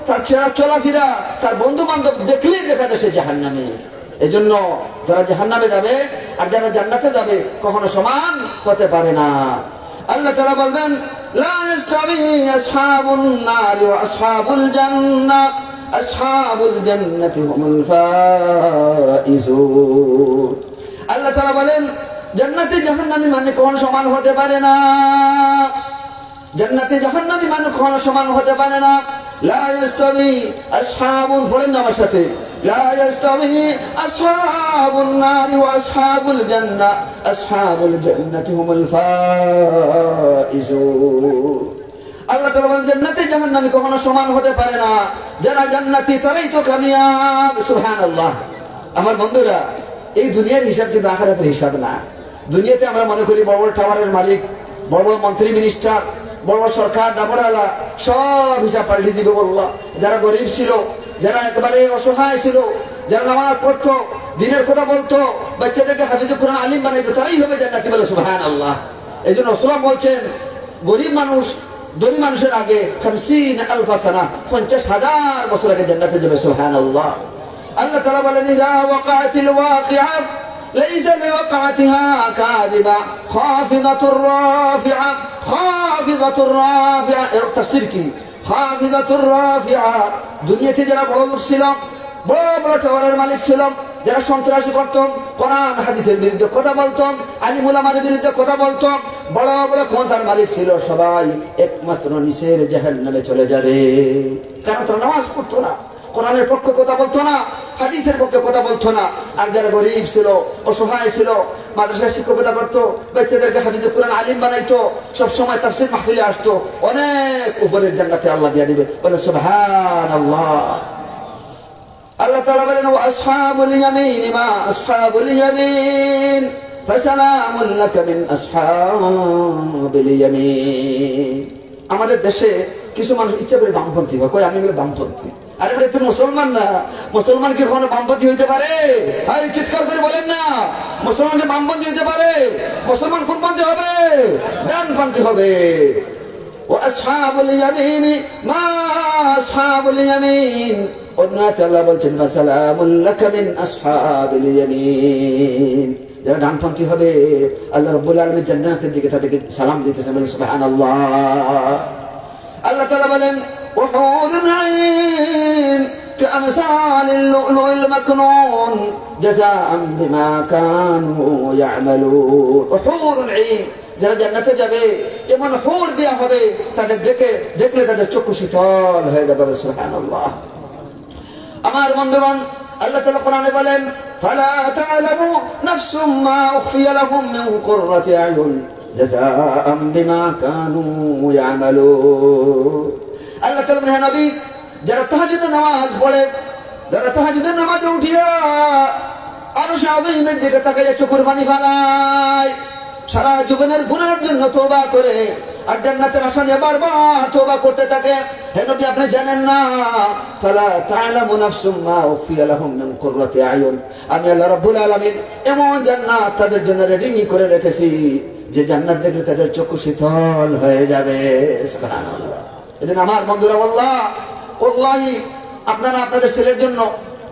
তার চেহারা চলাফেরা, তার বন্ধু বান্ধব দেখলেই দেখা যায় সে জাহান্নামী। এই জন্য যারা জাহান্নামে যাবে আর যারা জান্নাতে যাবে কখনো সমান হতে পারে না। আল্লাহ তাআলা বলবেন লা ইস্তাবি আসহাবুন নার ওয়া আসহাবুল জান্নাহ, আসহাবুল জান্নাতি হুমুল ফাইজুন। আল্লাহ তাআলা বলেন জান্নাতি জাহান্নামী মানে কখনো সমান হতে পারে না, জান্নাতি জাহান্নামী মানে কখনো সমান হতে পারে না। লা ইস্তাবি আসহাবুন, পড়েন আমার সাথে, لا يستوي أصحاب النار وأصحاب الجنة أصحاب الجنة هم الفائزون। আল্লাহ তাআলা বলেন জান্নাতি জাহান্নামী কখনো সমান হতে পারে না, যারা জান্নাতি তারাই তো কামিয়াব। সুবহানাল্লাহ। আমার বন্ধুরা, এই দুনিয়ার হিসাব কিন্তু আখিরাতের হিসাব না। দুনিয়াতে আমরা মনে করি বড় বড় টাওয়ারের মালিক, বড় বড় মন্ত্রী মিনিস্টার, বড় বড় সরকার দাবড়ালা সব হিসাব পাল্টে দিবে বললাম। যারা গরিব ছিল, যারা একেবারে অসহায় ছিল, যারা নামাজ পড়তো, দিনের কথা বলতো, বাচ্চাদেরকে হাফিজে কোরআন আলিম বানাইতো, তারাই হবে জান্নাতি, বলে সুবহানাল্লাহ। এই জন্য রাসূলুল্লাহ বলছেন গরিব মানুষ ধনী মানুষের আগে 50,000 সানা, 50,000 বছর আগে জান্নাতে যাবে। সুবহানাল্লাহ। আল্লাহ তাআলা বলেন ইযা ওয়াকাআতিল ওয়াকিআ লাইসা লিওয়াকাতিহা কাযিবা খাফিদাতুর রাফিআ, খাফিদাতুর রাফিআ। এর তাফসীর কি? খাফিদাতুর রাফিআ। দুনিয়াতে যারা বড় লোক ছিল, বড় বড় টাওয়ারের মালিক ছিল, যারা সন্ত্রাসী করতাম, কোরআন হাদিসের বিরুদ্ধে কথা বলতাম, আলিম উলামাদের বিরুদ্ধে কথা বলতাম, বড় বড় ক্ষমতার মালিক ছিল, সবাই একমাত্র নিচের জাহান্নামে চলে যাবে। কারণ তারা নামাজ পড়তো না, কোরআনের পক্ষে কথা বলতো না, হাদিসের পক্ষে কথা বলতো না। আর যারা গরিব ছিল, অসহায় ছিল, মাদ্রাসায় শিক্ষকতা করতো, বাচ্চাদেরকে হাফিজে কোরআন আলিম বানাইতো, সব সময় তাফসীর মাহফিলে আসতো, অনেক উপরের জান্নাতে আল্লাহ দিয়ে দিবে, বলে সুবহানাল্লাহ। আল্লাহ তাআলা বলেন ওয়া আসহাবুল ইয়ামিন মা আসহাবুল ইয়ামিন ফাসালামুন লাকা মিন আসহাবিল ইয়ামিন। আমাদের দেশে কিছু মানুষ ইচ্ছা করে বামপন্থী হয়, কই আমি বামপন্থী। আরে এটা তো মুসলমান না, মুসলমান কি কখনো বামপন্থী হইতে পারে? ভাই চিৎকার করে বলেন না, মুসলমান কি বামপন্থী হইতে পারে? মুসলমান কোনপন্থী হবে? ডানপন্থী হবে। ওয়া আসহাবুল ইয়ামিন মা আসহাবুল ইয়ামিন, অন্য আল্লাহ বলছেন ফাসালামুন লাকা মিন আসহাবিল ইয়ামিন। যারা ডানপন্থী হবে আল্লাহ রাব্বুল আলামিন জান্নাতের দিকে তাদেরকে সালাম দিতেছেন, বলে সুবহানাল্লাহ। আল্লাহ তাআলা বলেন উহুরুন আইন কামসালিল লুলুল মাকনুন জাযাআন বিমা কানু ইয়ামালুন। উহুরুন আইন, যারা জান্নাতে যাবে এমন হুর দেয়া হবে, তাদের দেখলে তাদের চক্ষু শীতল হয়ে যাবে, সুবহানাল্লাহ। আমার বন্ধুগণ, আল্লাহ তাআলা কোরআনে বলেন ফালা তা'লামু নাফসুম মা উখফিয়া লাহুম মিন কুররাতি আয়ুন জাযাআন বিমা কানু ইয়ামালুন। আল্লাহ তাআলা বলেন হে নবী, যারা তাহাজ্জুদের নামাজ পড়ে, যারা তাহাজ্জুদের নামাজে উঠিয়া আরশ আযীমের দিকে তাকাইয়া চোখের পানি ফেলায়, সারা জীবনের গুনাহের জন্য তওবা করে আর জান্নাতের আশা নিয়ে বারবার তওবা করতে থাকে। হে নবী, আপনি জানেন না, ফালা তা'লামু নাফসুম মা উখফিয়া লাহুম মিন কুররাতি আয়ুন, আমি আল্লাহ রাব্বুল আলামিন এমন জান্নাত তাদের জন্য রেডি করে রেখেছি যে জান্নাত দেখলে তাদের চক্ষু শীতল হয়ে যাবে। সুবহানাল্লাহ। এজন্য আমার বন্ধুরা, ওয়াল্লাহি আপনারা আপনাদের ছেলের জন্য,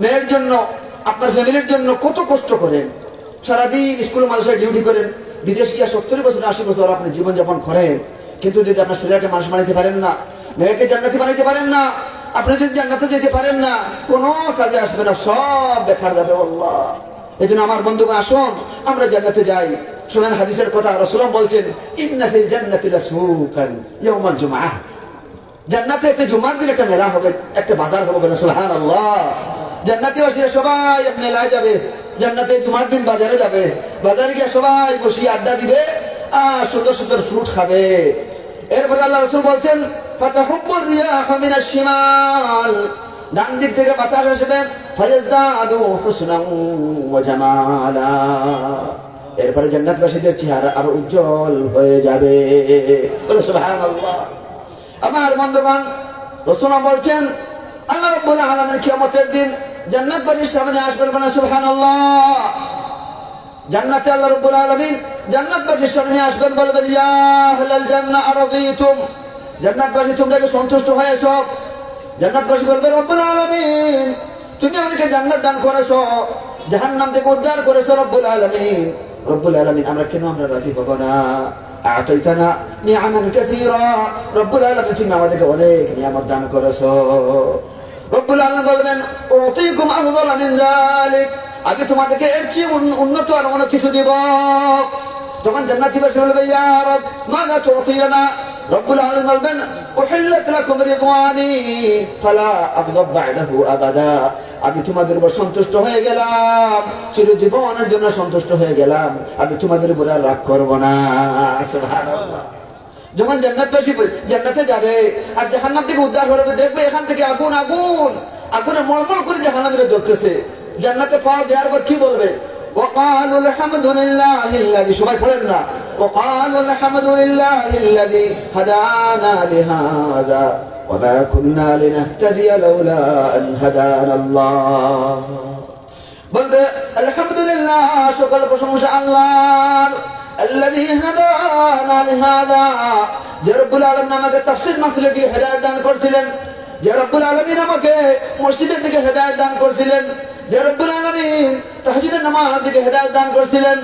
মেয়ের জন্য, আপনার ফ্যামিলির জন্য কত কষ্ট করেন, সারাদিন স্কুল মাদ্রাসায় ডিউটি করেন, বিদেশ গিয়া 70 বছর 80 বছর আপনি জীবনযাপন করেন, কিন্তু যদি আপনার ছেলেকে মানুষ বানাইতে পারেন না, মেয়েকে জান্নাতি বানাইতে পারেন না, আপনি যদি জান্নাতে যেতে পারেন না, কোনো কাজে আসবে না, সব বেকার যাবে। আল্লাহ, এই জন্য আমার বন্ধুগণ, আসুন আমরা জান্নাতে যাই। শুনেন হাদিসের কথা, রাসূলুল্লাহ বলছেন, ইন্না ফিল জান্নাতি লাসুকান ইয়াউমাল জুমআহ, জান্নাতে একটা জুমার দিন একটা মেলা হবে, একটা বাজার হবে। বলে সুবহানাল্লাহ। জান্নাতীবাসীরা সবাই মেলায় যাবে, জান্নাতে জুমার দিন বাজারে যাবে, বাজারে গিয়ে সবাই বসে আড্ডা দিবে আর সুন্দর সুন্দর ফ্রুট খাবে। এরপরে আল্লাহ রাসূল বলছেন, ফাতাহুব্বুর রিয়াহু মিনাশ শিমাল, ডান দিক থেকে বাতাস আসবে, ফায়াজদাদু হুসনান ওয়া জামালা, এরপরে জান্নাতবাসীদের চেহারা আরো উজ্জ্বল হয়ে যাবে। বলে সুবহানাল্লাহ। আমার বন্ধুগণ, রাসূলুল্লাহ বলছেন, আল্লাহ রাব্বুল আলামিন কিয়ামতের দিন জান্নাতবাসীর সামনে আসবেন। বলে সুবহানাল্লাহ। জান্নাতে আল্লাহ রাব্বুল আলামিন জান্নাতবাসীর সামনে আসবেন, বলবেন, ইয়া আহলাল জান্নাহ আরদিতুম, জান্নাতবাসী তোমরা কি সন্তুষ্ট হয়েছো? জান্নাতবাসী বলবে, রব্বুল আলামিন তুমি আমাদেরকে জান্নাত দান করেছো, জাহান্নাম থেকে উদ্ধার করেছো রব্বুল আলামিন। রব্বুল আলামিন আমরা রাজি হব না? আ'তাইতানা নি'আমান কাসীরা, রব্বুল আলামিন তুমি আমাদেরকে অনেক নিয়ামত দান করেছো। রব্বুল আলামিন বলবেন, উতিকুম আফদাল মিন যালিক, আমি তোমাদেরকে এর চেয়ে উন্নত আর অনেক কিছু দিব। তখন জান্নাতীবাসী বলবে, ইয়া রব মাযা তু'তিনা? রব্বুল আলামিন বলবেন, উহিল্লাত লাকুম রিদওয়ানি ফালা আগদাব বা'দাহু আবাদা, আমি তোমাদের উপর সন্তুষ্ট হয়ে গেলাম, চিরজীবনের জন্য সন্তুষ্ট হয়ে গেলাম, আমি তোমাদের উপর আর রাগ করব না। সুবহানাল্লাহ। যখন জান্নাতবাসী জান্নাতে যাবে আর জাহান্নাম থেকে উদ্ধার করবে, দেখবে এখান থেকে আগুন আগুন আগুনে মলমল করে জাহান্নামীরা জ্বলতেছে। জান্নাতে পা দেওয়ার পর কি বলবে? وقالوا الحمد لله الذي, সবাই পড়েন না, وقالوا الحمد لله الذي هدانا لهذا وما كنا لنهتدي لولا أن هدانا الله, বলবে আলহামদুলিল্লাহ, সকল প্রশংসা আল্লাহর, الذي هدانا لهذا, যে রব্বুল আলামিন আমাকে তাফসীর মাহফিলে দিয়ে হেদায়েত দান করেছিলেন, যে রব্বুল আলামিন আমাকে মসজিদের দিকে হেদায়েত দান করেছিলেন, যে রব্বুল আলামিন তাহাজ্জুদের নামাজ দিকে হেদায়েত দান করেছিলেন।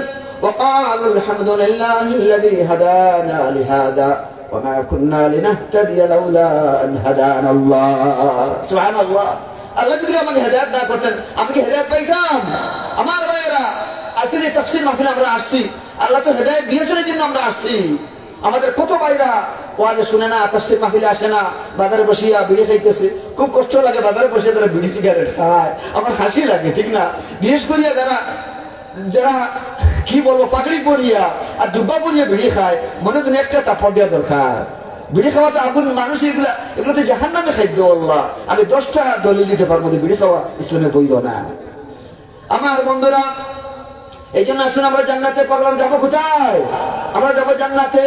وقالوا الحمد لله الذي هدانا لهذا وما كنا لنهتدي لولا أن هدانا الله. সুবহানাল্লাহ। আল্লাহ যদি আমাকে হেদায়েত না করতেন আমি কি হেদায়েত পাইতাম? আমার ভাইয়েরা, আজকে যে তাফসীর মাহফিলে আমরা আসছি, আল্লাহ তো হেদায়েত দিয়েছেন, এই জন্য আমরা আসছি। আমাদের কত ভাইরা ওয়াজে শুনে না, তাফসীর মাহফিলে আসে না, বাজারে বসিয়া বিড়ি খাইতেছে। খুব কষ্ট লাগে বাজারে বসে তারা বিড়ি সিগারেট খায়, আমার হাসি লাগে, ঠিক না? বিশেষ করিয়া যারা যারা কি বলবো পাগড়ি পরিয়া আর জুব্বা পরিয়া বিড়ি খায়, মনে দিন একটা তাপড় দেওয়া দরকার। বিড়ি খাওয়াতে আগুন মানুষ, এগুলোতে জাহান্নামে খাদ্য। আল্লাহ, আমি 10টা দলিল দিতে পারবো যে বিড়ি খাওয়া ইসলামে বৈধ না। আমার বন্ধুরা, এই জন্য আসুন আমরা জান্নাতে পাগলাম। যাবো কোথায়? আমরা যাবো জান্নাতে।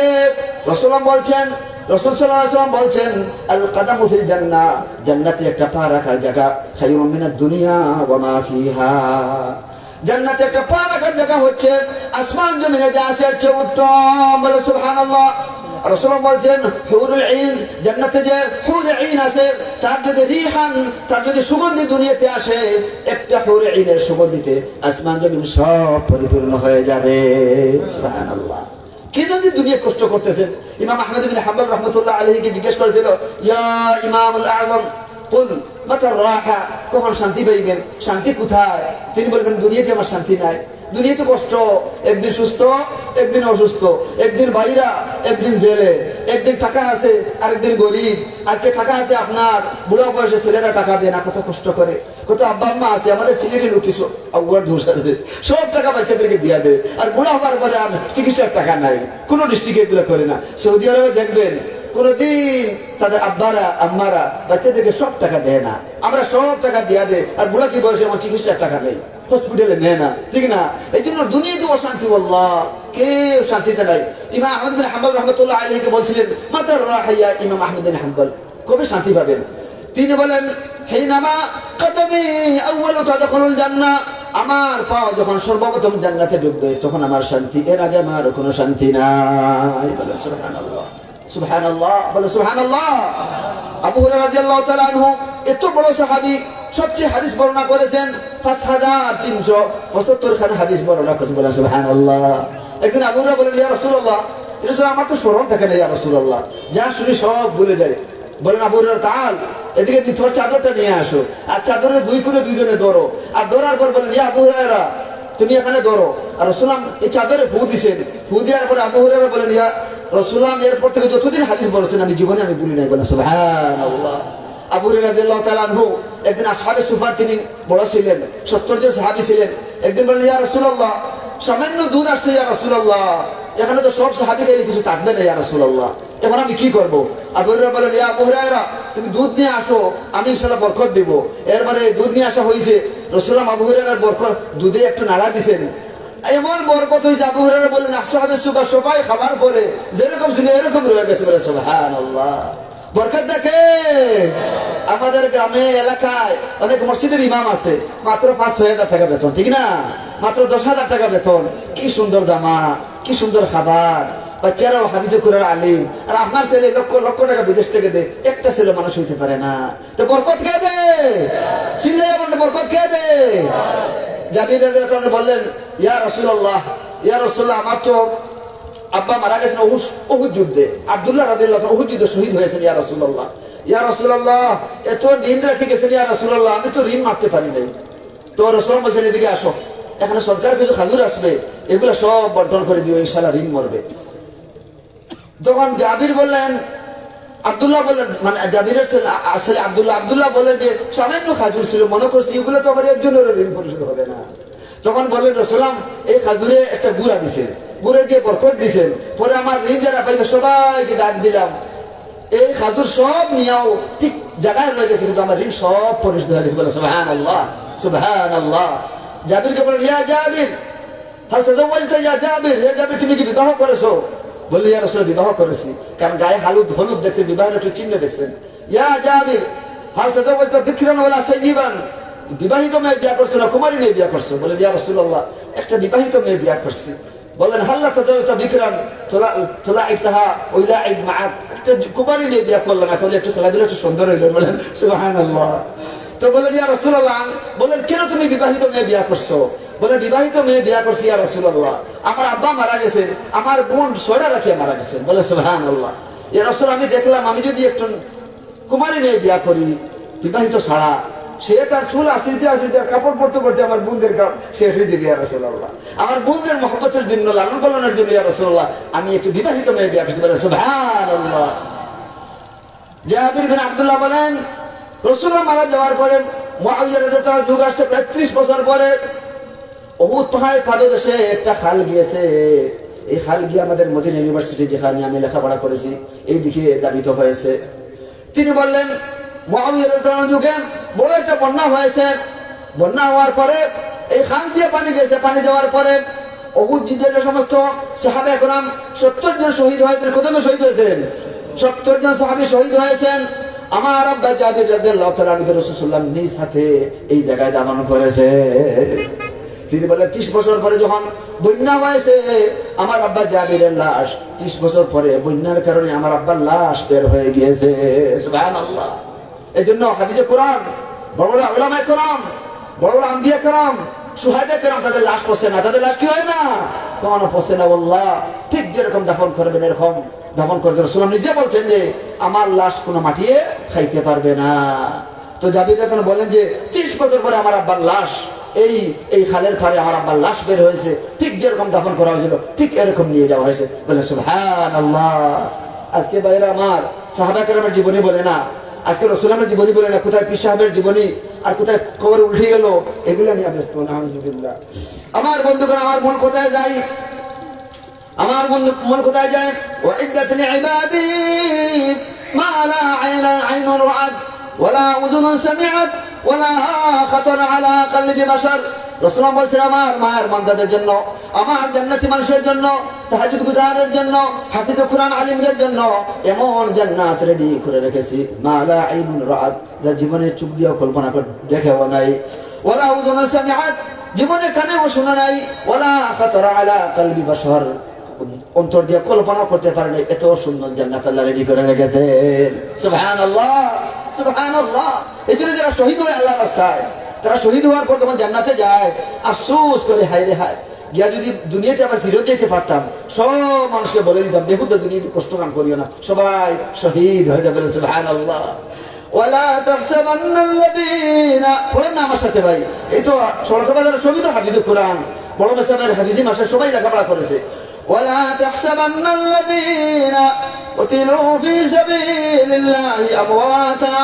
রাসূলুল্লাহ বলছেন, রাসূল সাল্লাল্লাহু আলাইহি ওয়াসাল্লাম বলছেন, আল কাদামু ফিল জান্নাহ, জান্নাতে একটা পা রাখার জায়গা, খায়রুম মিনাদ দুনিয়া ওয়া মা ফিহা, জান্নাতে একটা পা রাখার জায়গা হচ্ছে আসমান জমিনে যা আছে এর চেয়ে উত্তম। বলে সুবহানাল্লাহ। রাসূলুল্লাহ বলছেন, হুরুল আইন, জান্নাতে যে হুরুল আইন আছে, তার যদি রিহান, তার যদি সুগন্ধি দুনিয়াতে আসে, একটা হুরুল আইনের সুগন্ধিতে আসমান জমিন সব পরিপূর্ণ হয়ে যাবে। সুবহানাল্লাহ। কি যদি দুনিয়া কষ্ট করতেছেন? ইমাম আহমদ ইবনে হাম্বল রাহমাতুল্লাহ আলাইহিকে জিজ্ঞেস করেছিল, ইয়া ইমামুল আযম কুল মাতা রাহা, কখন শান্তি পাইবেন? শান্তি কোথায়? তিনি বলবেন, দুনিয়াতে আমার শান্তি নাই, দুনিয়াতে কষ্ট, একদিন সুস্থ একদিন অসুস্থ, একদিন বাইরা একদিন জেলে, একদিন টাকা আছে আরেকদিন গরিব। আজকে টাকা আছে আপনার, বুড়া বয়সে ছেলেরা টাকা দেয় না, কত কষ্ট করে। কত আব্বা আম্মা আছে, আমাদের সিলেটে লোক কিছু আব্বার দোষ আছে, সব টাকা বাচ্চাদেরকে দিয়া দেয়, আর বুড়া হবার পরে আর চিকিৎসার টাকা নাই, কোন ডিস্ট্রিক্টে এগুলো করে না। সৌদি আরবে দেখবেন কোনদিন তাদের আব্বারা আম্মারা বাচ্চাদেরকে সব টাকা দেয় না, আমরা সব টাকা দিয়া দেয়, আর বুড়া কি বয়সে আমার চিকিৎসার টাকা নেই। হসপিটালে নেয় না, ঠিক না? এই জন্য দুনিয়াতে অশান্তি, আল্লাহ কেউ শান্তিতে নাই। ইমাম আহমদ বিন হাম্বল রহমতুল্লাহ আলাইহিকে বলছিলেন, মাতার রাহিয়া ইমাম আহমদ বিন হাম্বল, কবে শান্তি পাবেন? তিনি বলেন, হিনামা কদমি আউয়ালু তাদখুলুল জান্নাহ, আমার পাও যখন সর্বপ্রথম জান্নাতে ঢুকবে তখন আমার শান্তি, এর আগে আমার কোনো শান্তি নাই। বলে সুবহানাল্লাহ, সুবহানাল্লাহ, বলে সুবহানাল্লাহ। আবু হুরায়রা রাদিয়াল্লাহু তাআলা আনহু এত বড় সাহাবী, সবচেয়ে হাদিস বর্ণনা করেছেন 5375 খান হাদিস বর্ণনা করেছেন। বলে সুবহানাল্লাহ। একদিন আবু হুরায়রা বলেন, ইয়া রাসূলুল্লাহ, আমার তো স্মরণ থাকে না ইয়া রাসূলুল্লাহ, যা শুনি সব ভুলে যাই। বলেন আবু হুরায়রা, তাআল, এদিকে তোমার চাদরটা নিয়ে আসো, আর চাদরে দুই করে দুইজনে ধরো, আর ধরার পর বলেন, ইয়া আবু হুরায়রা, তুমি এখানে ধরো। আর রাসূলুল্লাহ এই চাদরে ফু দিছেন, ফু দেওয়ার পরে আবু হুরায়রা বলেন, ইয়া রাসূলুল্লাহ, এরপর থেকে যতদিন হাদিস বলেছেন আমি জীবনে আমি ভুলি নাই। বলেন সুবহানাল্লাহ। আবু হুরায়রা রাদিয়াল্লাহু তাআলা আনহু একদিন আসহাবে সুফার, তিনি বড় ছিলেন, 70 জন সাহাবী ছিলেন। একদিন বলেন, ইয়া রাসূলুল্লাহ, সামান্য দুধ আসছে ইয়া রাসূলুল্লাহ, এখানে তো সব সাহাবী খাইলে কিছু থাকবে না ইয়া রাসূলুল্লাহ, এখন আমি কি করব? আবু হুরায়রা বলেন, ইয়া আবু হুরায়রা, তুমি দুধ নিয়ে আসো, আমি ইনশাআল্লাহ বরকত দিব। এরপরে দুধ নিয়ে আসা হয়েছে, রাসূলুল্লাহ আবু হুরায়রার বরকত দুধে একটু নাড়া দিয়েছেন, এমন বরকত হয়েছে। আবু হুরায়রা বলেন, আসহাবে সুফা সবাই খাবার পরে যেরকম ছিল এরকম রয়ে গেছে। বলে সুবহানাল্লাহ। বরকত দেখে আমাদের গ্রামে এলাকায় অনেক মসজিদের ইমাম আছে, মাত্র 5-6 হাজার টাকা বেতন, ঠিক না? মাত্র 10,000 টাকা বেতন, কি সুন্দর জামা, কি সুন্দর খাবার, বাচ্চারাও হাফিজে কুরআন আলিম। আর আপনার ছেলে লক্ষ লক্ষ টাকা বিদেশ থেকে দে, একটা ছেলে মানুষ হইতে পারে না, তো বরকত কে দে? চিল্লাইয়া বলতে বরকত কে দে? জাবির রাদিয়াল্লাহু আনহু বললেন, ইয়া রাসূলুল্লাহ, ইয়া রাসূলুল্লাহ, আমার তো আব্বা মারা গেছেন উহুদ যুদ্ধে, আব্দুল্লাহ রাদিয়াল্লাহু আনহু উহুদ যুদ্ধে শহীদ হয়েছেন। ইয়া রাসূলুল্লাহ, ইয়া রাসূলুল্লাহ, এত ঋণ রেখে গেছেন ইয়া রাসূলুল্লাহ, আমি তো ঋণ মারতে পারি নাই। তো রাসূলুল্লাহ বলছেন, এদিকে আসো, এখানে সরকার কিছু খাজুর আসবে, এগুলো সব বন্টন করে দিও, ইনশাআল্লাহ ঋণ মরবে। তখন জাবির বললেন, আব্দুল্লাহ বললেন, মানে জাবিরের ছেলে আসলে আব্দুল্লাহ বলেন যে সামান্য খাজুর ছিল, মনে করছি এগুলো তো আমার একজনের ঋণ পরিশোধ হবে না। তখন বললেন রাসূলুল্লাহ, এই খাজুরে একটা গুড়া দিছেন, গুড়ে দিয়ে বরকত দিছেন, পরে আমার ঋণ যারা পাইবে সবাইকে ডাক দিলাম, এই খাজুর সব নিয়েও ঠিক জায়গায় রয়ে গেছে, কিন্তু আমার ঋণ সব পরিশোধ হয়ে গেছে। বলে সুবহানাল্লাহ, সুবহানাল্লাহ। জাবিরকে বলেন, ইয়া জাবির, হাল তাযাওয়াজতা ইয়া জাবির, হে জাবির, তুমি কি বিবাহ করেছো? বললেন, ইয়া রাসূলুল্লাহ, বিবাহ করেছি। কারণ গায়ে হলুদ দেখছেন, বিবাহের একটু চিহ্ন দেখছেন। ইয়া জাবির, হাল তাযাওয়াজতা বিকরান ওয়ালা সাইয়িবান, বিবাহিত মেয়ে বিয়া করছো না কুমারী মেয়ে বিয়া করছো? বলেন, ইয়া রাসূলুল্লাহ, একটা বিবাহিত মেয়ে বিয়া করছি। বলেন, হাল্লা তাযাওয়াজতা বিকরান তুলাইবতাহা ওয়া ইলাইব মাআক, একটা কুমারী মেয়ে বিয়া করলে না, তাহলে একটু খেলাধুলা একটু সুন্দর হইল। বলেন সুবহানাল্লাহ। তো বলেন, ইয়া রাসূলুল্লাহ, বলেন কেন তুমি বিবাহিত মেয়ে বিয়া করছো? বলে, বিবাহিত মেয়ে বিয়া করছি ইয়া রাসূলুল্লাহ, আমার আব্বা মারা গেছেন, আমার বোন 6টা রাখিয়া মারা গেছেন। বলে সুবহানাল্লাহ। ইয়া রাসূলুল্লাহ, আমি দেখলাম আমি যদি একজন কুমারী মেয়ে বিয়া করি বিবাহিত ছাড়া, সে তার চুল আসিতে আসিতে কাপড় পরতে পরতে আমার বোনদের শেষ হয়ে যাবে ইয়া রাসূলুল্লাহ, আমার বোনদের মহব্বতের জন্য, লালন পালনের জন্য ইয়া রাসূলুল্লাহ আমি একটু বিবাহিত মেয়ে বিয়া করছি। বলে সুবহানাল্লাহ। জাবির বিন আব্দুল্লাহ বলেন, রাসূলুল্লাহ মারা যাওয়ার পরে মুআবিয়া রাদিয়াল্লাহু আনহু যুগ আসছে প্রায় 30 বছর পরে, উহুদ পাহাড়ের পাদদেশে একটা খাল গিয়েছে। এই খাল গিয়ে আমাদের মদিনা ইউনিভার্সিটি, যেখানে আমি লেখাপড়া করেছি, এই দিকে দাবিত হয়েছে। তিনি বললেন, মুআবিয়া রাদিয়াল্লাহু আনহু যুগে বড় একটা বন্যা হয়েছে, বন্যা হওয়ার পরে এই খাল দিয়ে পানি গেছে, পানি যাওয়ার পরে উহুদ যুদ্ধে যে সমস্ত সাহাবা کرام 70 জন শহীদ হয়েছেন। কতজন শহীদ হয়েছেন? 70 জন সাহাবী শহীদ হয়েছেন। আমার আব্বা জাবির রাদিয়াল্লাহু তাআলা আনহু রাসূলুল্লাহ নিজ হাতে এই জায়গায় দাফন করেছে। তিনি বলেন, 30 বছর পরে যখন বন্যা হয়েছে, আমার আব্বা জাবিরের লাশ 30 বছর পরে বন্যার কারণে আমার আব্বার লাশ বের হয়ে গিয়েছে। সুবহানাল্লাহ। এই জন্য হাফিজে কোরআন, বড় বড় উলামায়ে কেরাম, বড় বড় আম্বিয়া কেরাম, শুহাদা কেরাম, তাদের লাশ পচে না, তাদের লাশ কি হয় না, কখনো পচে না। আল্লাহ ঠিক যেরকম দাফন করবেন এরকম দাফন করতে রাসূলুল্লাহ নিজে বলছেন যে আমার লাশ কোনো মাটিয়ে খাইতে পারবে না। তো জাবির এখন বলেন যে 30 বছর পরে আমার আব্বার লাশ এই খালের পারে আমার আব্বার লাশ বের হয়েছে, ঠিক যেরকম দাফন করা হয়েছিল ঠিক এরকম নিয়ে যাওয়া হয়েছে। বলে সুবহানাল্লাহ। আজকে ভাইরা আমার, সাহাবা কেরামের জীবনী বলে না, আজকে রাসূলের জীবনী বলে না, কোথায় পীর সাহেবের জীবনী আর কোথায় কবর উল্টে গেল, এগুলো নিয়ে ব্যস্ত। নাউযুবিল্লাহ। আমার বন্ধুগণ, আমার মন কোথায় যায়? আমার মন কোথায় যায়? ওয়াইদাত লিইবাদি মা লা আইনুন রাআত ওয়ালা উযুনুন সামিআত ওয়ালা খাতার আলা কলবি বাশার রাসূলুল্লাহ বলছেন আমার মায়ের বান্দাদের জন্য, আমার জান্নাতি মানুষের জন্য, তাহাজ্জুদ গুজারের জন্য, হাফিজ কুরআন আলিমদের জন্য এমন জান্নাত রেডি করে রেখেছি মা লা আইনুন রাআত, যা জীবনে চোখ দিয়ে কল্পনা করে দেখেও নাই, ওয়ালা উযুনুন সামিআত, জীবনে কানেও শোনা নাই, ওয়ালা খাতারা আলা কলবি বাশার, অন্তর দিয়ে কল্পনা করতে পারে না, এত সুন্দর জান্নাত আল্লাহ রেডি করে রেখেছেন। সুবহানাল্লাহ সুবহানাল্লাহ। এই জন্য যারা শহীদ হয় আল্লাহর রাস্তায়, তারা শহীদ হওয়ার পর যখন জান্নাতে যায় আফসোস করে হায় রে হায়, গিয়া যদি দুনিয়াতে আবার ফিরত যেতে পারতাম, সব মানুষকে বলে দিতাম বেহুদা দুনিয়াতে কষ্ট কাম করিও না, সবাই শহীদ হয়ে যাবে। সুবহানাল্লাহ। ওয়ালা তাহসাবান্নাল্লাযীনা, পড়েন না আমার সাথে ভাই, এই তো সড়কবাজারের সবই তো হাফিজ কুরআন, বড় মেসাবের হাফিজি মাসে সবাই লেখাপড়া করেছে। ওয়ালা তাহসাবান্নাল্লাযীনা قتلوا في سبيل الله أمواتا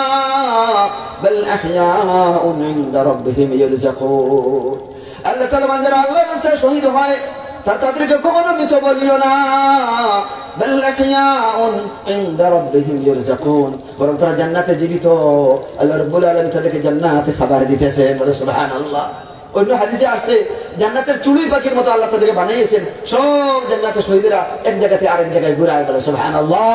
بل أحياء عند ربهم يرزقون। আল্লাহ তাআলা যারা আল্লাহর রাস্তায় শহীদ হয় তাদেরকে কখনো মৃত বলিও না, بل أحياء عند ربهم يرزقون, বরং তারা জান্নাতে জীবিত, আল্লাহ রাব্বুল আলামিন তাদেরকে জান্নাতে খাবার দিতেছেন। বলে সুবহানাল্লাহ। অন্য হাদিসে আসছে জান্নাতের চুড়ুই পাখির মতো আল্লাহ তাদেরকে বানিয়েছেন, সব জান্নাতের শহীদরা এক জায়গা থেকে আরেক জায়গায় ঘুরায়। বলে সুবহানাল্লাহ।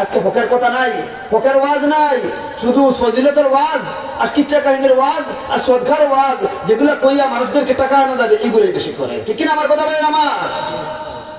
আজকে ফকের কথা নাই, ফকের ওয়াজ নাই, শুধু ফজিলতের ওয়াজ আর কিচ্ছা কাহিনীর ওয়াজ আর সদকার ওয়াজ, যেগুলো কইয়া মানুষদেরকে টাকা আনা যাবে এগুলোই বেশি করে। ঠিক কিনা আমার কথা বলেন আমার?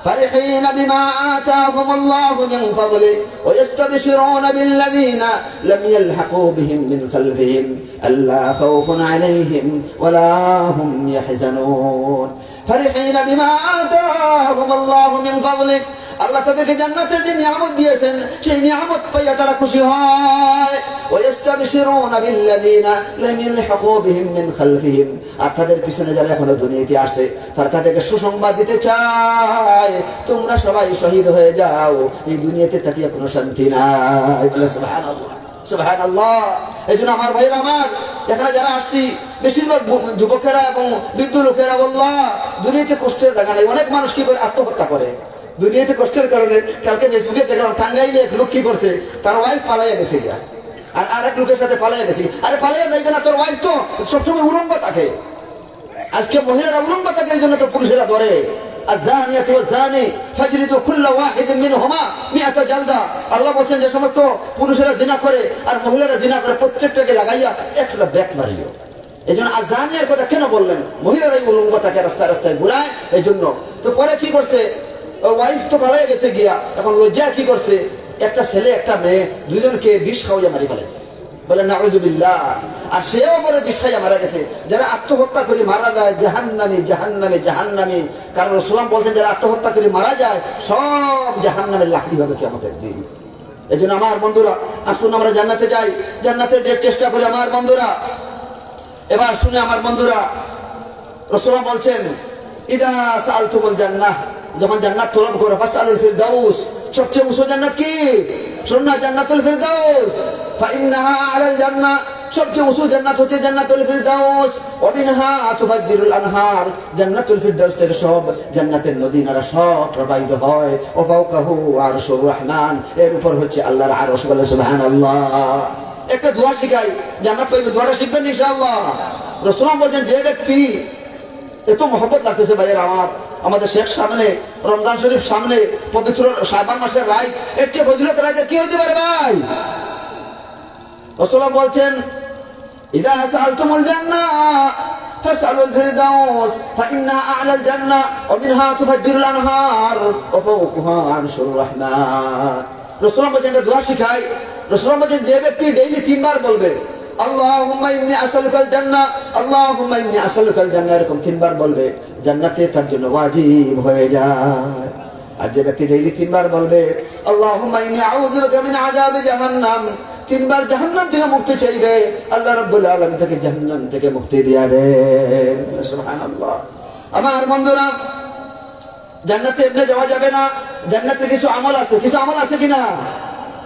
فرحين بما آتاهم الله من فضله ويستبشرون بالذين لم يلحقوا بهم من خلفهم ألا خوف عليهم ولا هم يحزنون। فرحين بما آتاهم الله من فضله, আল্লাহ তাদেরকে জান্নাতের যে নিয়ামত দিয়েছেন সেই নিয়ামত পাইয়া তারা খুশি হয়। ওয়াস্তাবশিরুনা বিল্লাযিনা লাম ইয়ালহাকু বিহিম মিন খালফিহিম, আর তাদের পিছনে যারা এখনো দুনিয়াতে আসে তারা তাদেরকে সুসংবাদ দিতে চায় তোমরা সবাই শহীদ হয়ে যাও, এই দুনিয়াতে তাকিয়া কোনো শান্তি নাই। বলে সুবহানাল্লাহ সুবহানাল্লাহ। এই জন্য আমার ভাইরা আমার, এখানে যারা আসছি বেশিরভাগ যুবকেরা এবং বৃদ্ধ লোকেরা, বললাম দুনিয়াতে কষ্টের জায়গা নেই। অনেক মানুষ কি করে আত্মহত্যা করে দুনিয়াতে কষ্টের কারণে। কালকে ফেসবুকে দেখলাম টাঙ্গাইলে এক লোক কি করছে, তার ওয়াইফ পালাইয়া গেছে গিয়া, আর আরেক লোকের সাথে পালাইয়া গেছে। আরে পালাইয়া যাইবে না, তোর ওয়াইফ তো সবসময় উলঙ্গ থাকে। আজকে মহিলারা উলঙ্গ থাকে, এই জন্য তো পুরুষেরা ধরে। الزانية والزاني فاجلدوا كل واحد منهما 100 جلدة। আল্লাহ বলেন যে সমস্ত পুরুষেরা জিনা করে আর মহিলারা জিনা করে প্রত্যেকটাকে লাগাইয়া 100টা ব্যাক মারিও। এই জন্য আজানিয়ার কথা কেন বললেন? মহিলারাই উলঙ্গ থাকে, রাস্তায় রাস্তায় ঘুরায়, এই জন্য। তো পরে কি করছে, ওয়াইফ তো পালাই গেছে গিয়া, এখন লজ্জা কি করছে, একটা ছেলে একটা মেয়ে দুইজনকে বিষ খাওয়াইয়া মারি ফেলেছে। বলে নাউযুবিল্লাহ। আর সেও পরে বিষ খাইয়া মারা গেছে। যারা আত্মহত্যা করে মারা যায় জাহান্নামী জাহান্নামী জাহান্নামী, কারণ রাসূলুল্লাহ বলছেন যারা আত্মহত্যা করে মারা যায় সব জাহান্নামের লাকড়ি হবে কিয়ামতের দিন। এই জন্য আমার বন্ধুরা, আসুন আমরা জান্নাতে যাই, জান্নাতের যে চেষ্টা করি আমার বন্ধুরা। এবার শুনে আমার বন্ধুরা, রাসূলুল্লাহ বলছেন ইদা সাআলতুমুল জান্নাহ, যখন জান্নাত তলব করো ফাসআলুল ফিরদাউস, সবচেয়ে উঁচু জান্নাত কি? শুনুন না, জান্নাতুল ফিরদাউস। ফাইন্নাহা আলাল জান্নাহ, সবচেয়ে উঁচু জান্নাত হচ্ছে জান্নাতুল ফিরদাউস। ওয়া মিনহা তুফাজ্জিরুল আনহার, জান্নাতুল ফিরদাউস থেকে সব জান্নাতের নদী নালা সব প্রবাহিত হয়। ওয়া ফাওকাহু আরশুর রহমান, এর উপর হচ্ছে আল্লাহর আরশ। বলে সুবহানাল্লাহ। একটা দোয়া শিখাই, জান্নাত পাইবে, দোয়াটা শিখবেন ইনশাআল্লাহ। রাসূলুল্লাহ বলেন যে ব্যক্তি, এত মহব্বত লাগতেছে ভাইয়ের আমার, আমাদের শেখ সামনে, রমজান শরীফ সামনে, পবিত্র শাবান মাসের রাত, এর চেয়ে ফজিলত রাত কি হতে পারে ভাই? রাসূলুল্লাহ বলছেন ইদা সাআলতুমুল জান্নাহ ফাসআলুল ফিরদাউস ফাইন্না আ'লাল জান্নাহ ওয়া মিনহা তুফাজ্জিরুল আনহার ওয়া ফাওকাহা আরশুর রহমান। রাসূলুল্লাহ বলেন এটা দোয়া শিখাই। রাসূলুল্লাহ বলেন যে ব্যক্তি ডেইলি 3 বার বলবে আল্লাহুম্মা ইন্নী আসআলুকাল জান্নাহ, আল্লাহুম্মা ইন্নী আসআলুকাল জান্নাহ, এরকম 3 বার বলবে, জান্নাতে তার জন্য ওয়াজিব হয়ে যায়। আর যে ব্যক্তি ডেইলি 3 বার বলবে আল্লাহুম্মা ইন্নী আউযু বিকা মিন আযাবি জাহান্নাম, 3 বার জাহান্নাম থেকে মুক্তি চাইবে, আল্লাহ রাব্বুল আলামিন তাকে জাহান্নাম থেকে মুক্তি দিবেন। সুবহানাল্লাহ। আমার বন্ধুরা, জান্নাতে এমনি যাওয়া যাবে না, জান্নাতে কিছু আমল আছে। কিছু আমল আছে কিনা?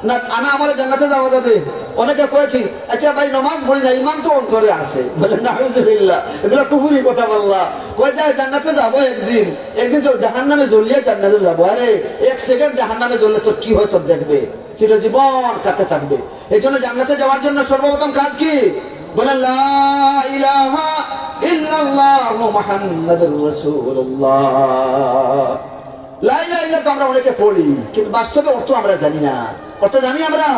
না আনা আমলে জান্নাতে যাওয়া যাবে। অনেকে কয় কি, আচ্ছা ভাই নামাজ পড়ি না, ইমান তো অন্তরে আছে। বলে নাউযুবিল্লাহ, এগুলো কুফরি কথা বললা। কয় যায় জান্নাতে যাবো একদিন, একদিন তো জাহান্নামে জ্বলিয়ে জান্নাতে যাবো। আরে 1 সেকেন্ড জাহান্নামে জ্বললে তোর কি হয় তোর দেখবে, চিরজীবন কাটতে থাকবে। এই জন্য জান্নাতে যাওয়ার জন্য সর্বপ্রথম কাজ কি? বলেন লা ইলাহা ইল্লাল্লাহু মুহাম্মাদুর রাসূলুল্লাহ। লা ইলাহা ইল্লাল্লাহ তো আমরা অনেকে পড়ি, কিন্তু বাস্তবে অর্থ আমরা জানি না। অর্থ জানি আমরা?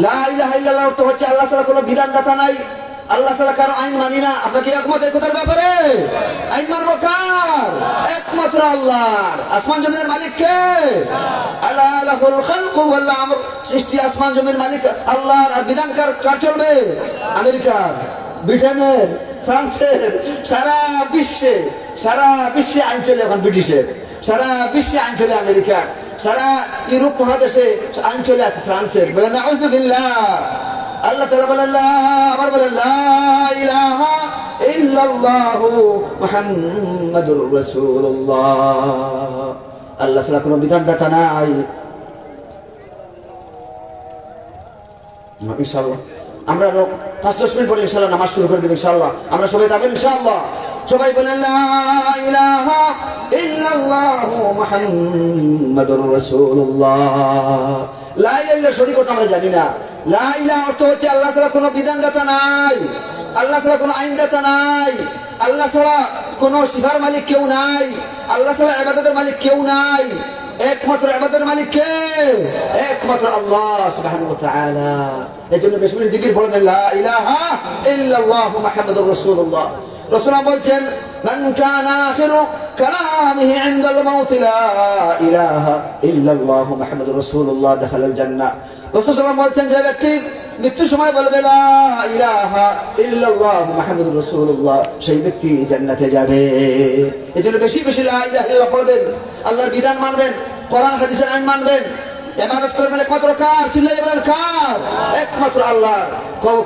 লা ইলাহা ইল্লাল্লাহ অর্থ হচ্ছে আল্লাহ ছাড়া কোনো বিধানদাতা নাই, আল্লাহ ছাড়া কারো আইন মানি না। আপনাকে একমত এই কথার ব্যাপারে? আইন মানবো কার? একমাত্র আল্লাহর। আসমান জমিনের মালিক কে? আলা লাহুল খালকু ওয়াল আমর। সৃষ্টি আসমান জমির মালিক আল্লাহর। আর বিধান কার চলবে? আমেরিকার, ব্রিটেনের, ফ্রান্সের, সারা বিশ্বে আইন চলে এখন ব্রিটিশের, সারা বিশ্বে আইন চলে আমেরিকার, সারা ইউরোপ মহাদেশে আইন চলে আছে ফ্রান্সের। বলেন নাউযুবিল্লাহ। আল্লাহ তাআলা বলেন আবার বলেন লা ইলাহা ইল্লাল্লাহু মুহাম্মাদুর রাসূলুল্লাহ। আল্লাহ ছাড়া কোনো বিধানদাতা নাই। ইনশাআল্লাহ আমরা 5-10 মিনিট পরে ইনশাআল্লাহ নামাজ শুরু করে দেব। ইনশাআল্লাহ আমরা সবাই যাবেন ইনশাআল্লাহ। সবাই বলেন লা ইলাহা ইল্লাল্লাহু মুহাম্মাদুর রাসূলুল্লাহ। লা ইলাহা ইল্লাল্লাহ শরীক অর্থ আমরা জানি না। লা ইলাহা অর্থ হচ্ছে আল্লাহ ছাড়া কোনো বিধানদাতা নাই, আল্লাহ ছাড়া কোনো আইনদাতা নাই, আল্লাহ ছাড়া কোনো সিফার মালিক কেউ নাই, আল্লাহ ছাড়া ইবাদতের মালিক কেউ নাই। একমাত্র ইবাদতের মালিক কে? একমাত্র আল্লাহ সুবহানাহু ওয়া তাআলা। এজন্য বেশি বেশি জিকির পড়বেন লা ইলাহা ইল্লাল্লাহু মুহাম্মাদুর রাসূলুল্লাহ। রাসূলুল্লাহ বলছেন মান কানা আখিরু কালামিহি ইনদাল মাউত লা ইলাহা ইল্লাল্লাহু মুহাম্মাদুর রাসূলুল্লাহ দাখালাল জান্নাহ। রাসূলুল্লাহ বলছেন যে ব্যক্তি মৃত্যুর সময় বলবে লা ইলাহা ইল্লাল্লাহু মুহাম্মাদুর রাসূলুল্লাহ, সেই ব্যক্তি জান্নাতে যাবে। এজন্য বেশি বেশি লা ইলাহা ইল্লাল্লাহ পড়বেন, আল্লাহর বিধান মানবেন, কোরআন হাদিসের আইন মানবেন, ইবাদত করবেন একমাত্র কার? চিল্লাইয়া বলেন কার? একমাত্র আল্লাহর।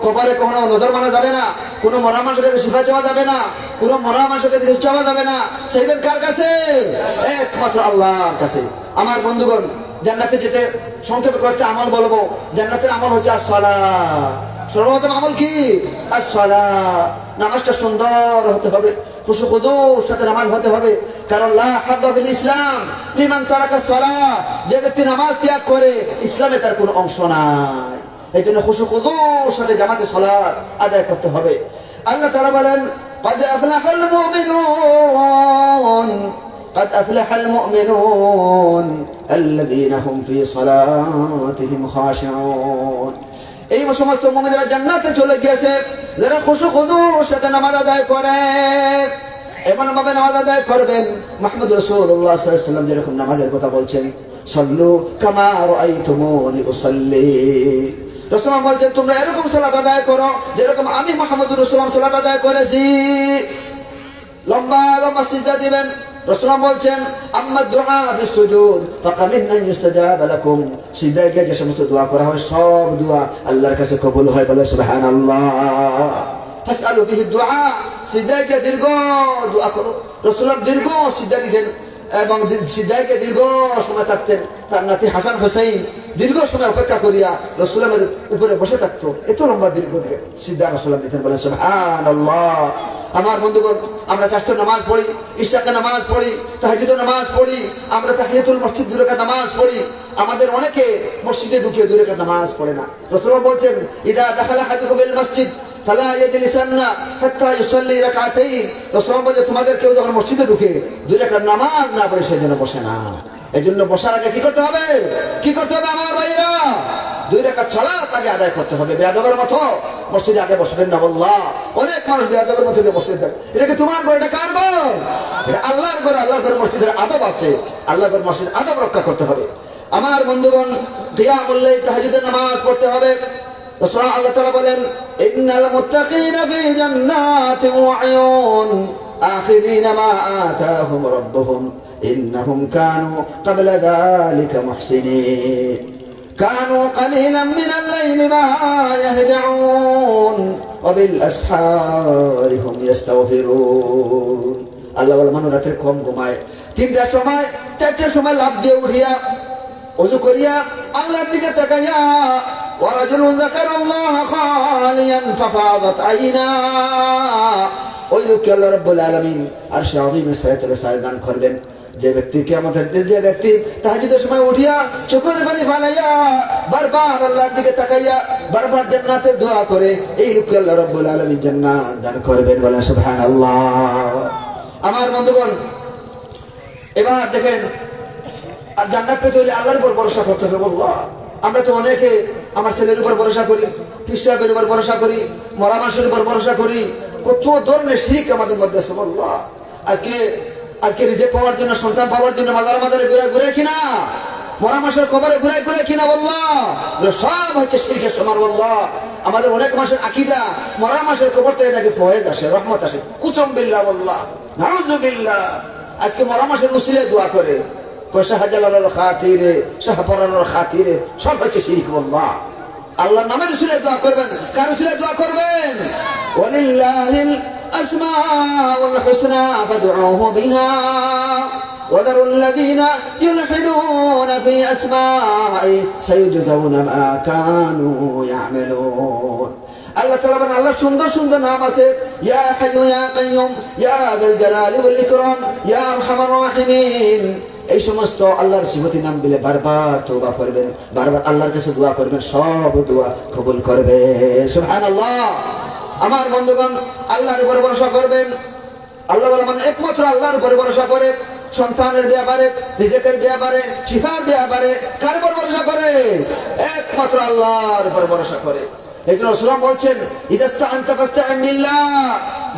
কবরে কখনো নজর মানা যাবে না, কোনো মরা মানুষের কাছে শিফা চাওয়া যাবে না, কোনো মরা মানুষের কাছে কিছু চাওয়া যাবে না। চাইবেন কার কাছে? একমাত্র আল্লাহর কাছে। আমার বন্ধুগণ, জান্নাতে যেতে সংক্ষেপে কয়েকটা আমল বলবো। জান্নাতের আমল হচ্ছে as-সালাহ। সর্বপ্রথম আমল কি? as-সালাহ। নামাজটা সুন্দর হতে হবে, খুশু খুদুর সাথে নামাজ হতে হবে। কারণ লা হাদ্দা ফিল ইসলাম লিমান তারাকা সালাহ। যে ব্যক্তি নামাজ ত্যাগ করে ইসলামে তার কোনো অংশ নাই। এই জন্য খুশু খুদুর সাথে জামাতে সালাত আদায় করতে হবে। আল্লাহ তাআলা বলেন قد أفلح المؤمنون قد أفلح المؤمنون الذين هم في صلاتهم خاشعون। এই সমস্ত মুমিনরা জান্নাতে চলে গিয়েছে যারা খুশু খুদুর সাথে নামাজ আদায় করে। এমন ভাবে নামাজ আদায় করবেন মুহাম্মদ রাসূলুল্লাহ সাল্লাল্লাহু আলাইহি ওয়াসাল্লাম যেরকম নামাজের কথা বলছেন, সল্লু কামা রাআইতুমুনি উসাল্লি। রাসূলুল্লাহ বলছেন তোমরা এরকম সালাত আদায় করো যেরকম আমি মুহাম্মদ রাসূলুল্লাহ সালাত আদায় করেছি। লম্বা লম্বা সিজদা দিবেন। রাসূলুল্লাহ বলছেন আম্মা দুআ ফিস সুজুদ ফাকামিন্না ইউস্তাজাব লাকুম। সিজদায় গিয়ে যে সমস্ত দোয়া করা হয় সব দোয়া আল্লাহর কাছে কবুল হয়। বলে সুবহানাল্লাহ। ফাসআলু বিহি দুআ। সিজদায় গিয়ে দীর্ঘ দোয়া করো। রাসূলুল্লাহ দীর্ঘ সিজদা দিতেন এবং সিজদায় গিয়ে দীর্ঘ সময় থাকতেন। তার নাতি হাসান হুসাইন দীর্ঘ সময় অপেক্ষা করিয়া রাসূলের উপরে বসে থাকতো। এত লম্বা দীর্ঘ সিজদা রাসূলুল্লাহ দিতেন। বলে সুবহানাল্লাহ। আমার বন্ধুগণ, আমরা চারটা নামাজ পড়ি, ইশাকে নামাজ পড়ি, তাহাজ্জুদের নামাজ পড়ি, আমরা তাহিয়াতুল মসজিদ 2 রাকাত নামাজ পড়ি। আমাদের অনেকে মসজিদে ঢুকে 2 রাকাত নামাজ পড়ে না। রাসূলুল্লাহ বলছেন ইদা দাখালা আহাদুকুম বিল মসজিদ ফালা ইয়াজলিসান্না হাত্তা ইউসাল্লি রাকাতাইন। রাসূলুল্লাহ বলেন তোমাদের কেউ যখন মসজিদে ঢুকে 2 রাকাত নামাজ না পড়ে সেজন্য বসে না। এজন্য বসার আগে কি করতে হবে? কি করতে হবে আমার ভাইরা? 2 রাকাত সালাত আগে আদায় করতে হবে। বেয়াদবের মতো মসজিদে আগে বসবেন না। বল্লাহ অনেক মানুষ বেয়াদবের মতো বসে থাকে। এটা কি তোমার ঘর? এটা কার ঘর? এটা আল্লাহর ঘর। আল্লাহর ঘর মসজিদের আদব আছে। আল্লাহর ঘর মসজিদের আদব রক্ষা করতে হবে। আমার বন্ধুগণ, কিয়ামুল লাইল তাহাজ্জুদের নামাজ পড়তে হবে। রাসূলুল্লাহ আল্লাহ তাআলা বলেন ইন্নাল মুত্তাকিনা ফি জান্নাতিন ওয়া উয়ুন আখিরিনা মা আতাহুম রাব্বুহুম ইন্নাহুম কানু ক্বাবলা যালিকা মুহসিনিন কানু কালিলাম মিনাল লাইলি মা ইয়াহজাউন ওয়া বিল আসহারি হুম ইস্তাগফিরুন। আল্লাহ বলে মানুষ রাতে কম ঘুমায়। 3টার সময় 4টার সময় লাফ দিয়ে উঠিয়া ওযু করিয়া আল্লাহর দিকে তাকাইয়া ورجل ذكر الله خاليا ففاضت عيناه। ওই লোককে আল্লাহ রাব্বুল আলামিন আরশে আযীমের সায়াতুল সায়দান করবেন। যে ব্যক্তি কিয়ামতের দিন, যে ব্যক্তি তাহাজ্জুদের সময় উঠিয়া চোখের পানি ফালাইয়া বারবার আল্লাহর দিকে তাকাইয়া বারবার জান্নাতের দোয়া করে, এই লোককে আল্লাহ রাব্বুল আলামিন জান্নাত দান করবেন। বলেন সুবহানাল্লাহ। আমার বন্ধুগণ, এবার দেখেন, আর জান্নাত পেতে হলে আল্লাহর উপর ভরসা করতে হবে। আল্লাহ, আমরা তো অনেকে আমার ছেলের উপর ভরসা করি, পীর সাহেবের উপর ভরসা করি, মরা মানুষের উপর ভরসা করি, কত ধরনের শিরক আমাদের মধ্যে আছে। আল্লাহ, আজকে রিজেক্ট পাওয়ার জন্য, সন্তান পাওয়ার জন্য মাজারে ঘুরে কিনা, মরা মানুষের কবরে ঘুরে কিনা, আল্লাহ সব হচ্ছে শিরকের সমান। আল্লাহ, আমাদের অনেক মানুষের আকীদা মরা মানুষের কবর থেকে নাকি ফয়েজ আসে, রহমত আসে। কুসম বিল্লাহ, আল্লাহ নাউযুবিল্লাহ। আজকে মরা মানুষের উসিলায় দোয়া করে, শাহজালালের খাতিরে, শাহপরানের খাতিরে, সব হচ্ছে শিরক। আল্লাহ, আল্লাহর নামের উসিলায় দোয়া করবেন। কার উসিলায় দোয়া করবেন? ওয়ালিল্লাহিল আসমাউল হুসনা ফাদউহু বিহা وذروا الذين يلحدون في أسمائه سيجزون ما كانوا يعملون। আল্লাহ তাআলা বলেন, আল্লাহ সুন্দর সুন্দর নাম আছে, ইয়া হাইয়ু ইয়া কাইয়ুম, ইয়া যাল জালালি ওয়াল ইকরাম, ইয়া আরহামার রাহিমিন। এই সমস্ত আল্লাহর সিফাতি নাম বলে বারবার তওবা করবেন, বারবার আল্লাহর কাছে দোয়া করবেন, সব দোয়া কবুল করবে। সুবহানাল্লাহ। আমার বন্ধুগণ, আল্লাহর উপর ভরসা করবেন। আল্লাহ বলে, মানে একমাত্র আল্লাহর উপর ভরসা করে, সন্তানের ব্যাপারে, রিজিকের ব্যাপারে, শিফার ব্যাপারে কার উপর ভরসা করে? একমাত্র আল্লাহর উপর ভরসা করে। এই জন্য রাসূলুল্লাহ বলছেন, ইদাস্তাআনতা ফাস্তাইন বিল্লাহ,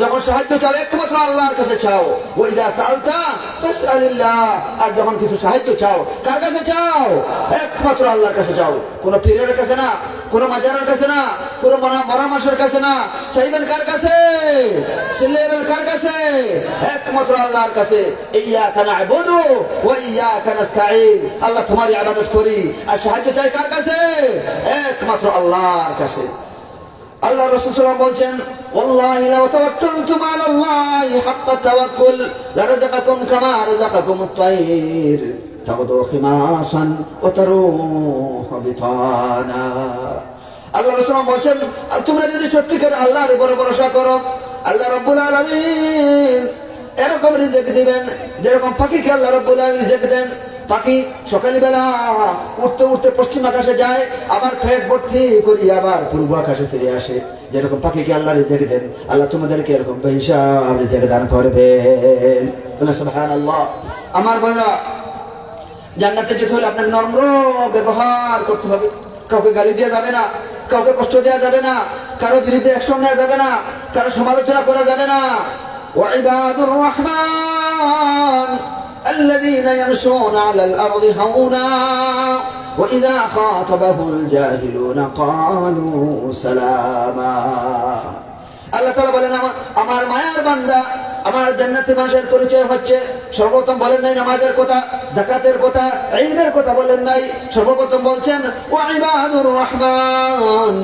যখন সাহায্য চাও একমাত্র আল্লাহর কাছে চাও। ওয়া ইদা সাআলতা ফাসআলিল্লাহ, আর যখন কিছু সাহায্য চাও কার কাছে চাও? একমাত্র আল্লাহর কাছে চাও। কোন পীরের কাছে না, কোন মাজারের কাছে না, কোন মরা মানুষের কাছে না। চাইবেন কার কাছে? চাইবেন কার কাছে? একমাত্র আল্লাহর কাছে। ইয়্যাকা না'বুদু ওয়া ইয়্যাকা নাস্তাঈন, আল্লাহ তোমারই ইবাদত করি, আর সাহায্য চাই কার কাছে? একমাত্র আল্লাহর কাছে। আল্লাহ রাসূল সাল্লাল্লাহু আলাইহি ওয়াসাল্লাম বলছেন, ওয়াল্লাহি লাউ তাওয়াক্কালতুম আলাল্লাহি হাক্কা তাওয়াক্কুল লারাযাকাকুম কামা রাযাকাকুমুত তায়র তাগদু খিমাসান ওয়া তারুহু বিতানা। আল্লাহ রাসূল বলছেন, তোমরা যদি সত্যিকার আল্লাহর উপর ভরসা করো, আল্লাহ রাব্বুল আলামিন এরকম রিজিক দিবেন যেরকম পাখিকে আল্লাহ রাব্বুল আলামিন রিজিক দেন। পাখি সকালবেলা উঠতে উঠতে পশ্চিম আকাশে যায়, আবার পেট ভর্তি করি আবার পূর্ব আকাশে ফিরে আসে। যেরকম পাখিকে আল্লাহ রিজিক দেন, আল্লাহ তোমাদেরকে এরকম বেহিসাব রিজিক দান করবেন। সুবহানাল্লাহ। আমার ভাইরা, জান্নাতে যেতে হলে আপনাকে নম্র ব্যবহার করতে হবে। কাউকে গালি দেওয়া যাবে না, কাউকে কষ্ট দেওয়া যাবে না, কারো বিরুদ্ধে অ্যাকশন নেওয়া যাবে না, কারো সমালোচনা করা যাবে না। ওয়াইবাদুর রহমান الذين يمشون على الأرض هونا وإذا خاطبهم الجاهلون قالوا سلاما। আল্লাহ তাআলা বলেন, আমার মায়ার বান্দা, আমার জান্নাতি মানুষের পরিচয় হচ্ছে, সর্বপ্রথম বলেন নাই নামাজের কথা, যাকাতের কথা, ইলমের কথা বলেন নাই, সর্বপ্রথম বলছেন ওয়াইবাদুর রহমান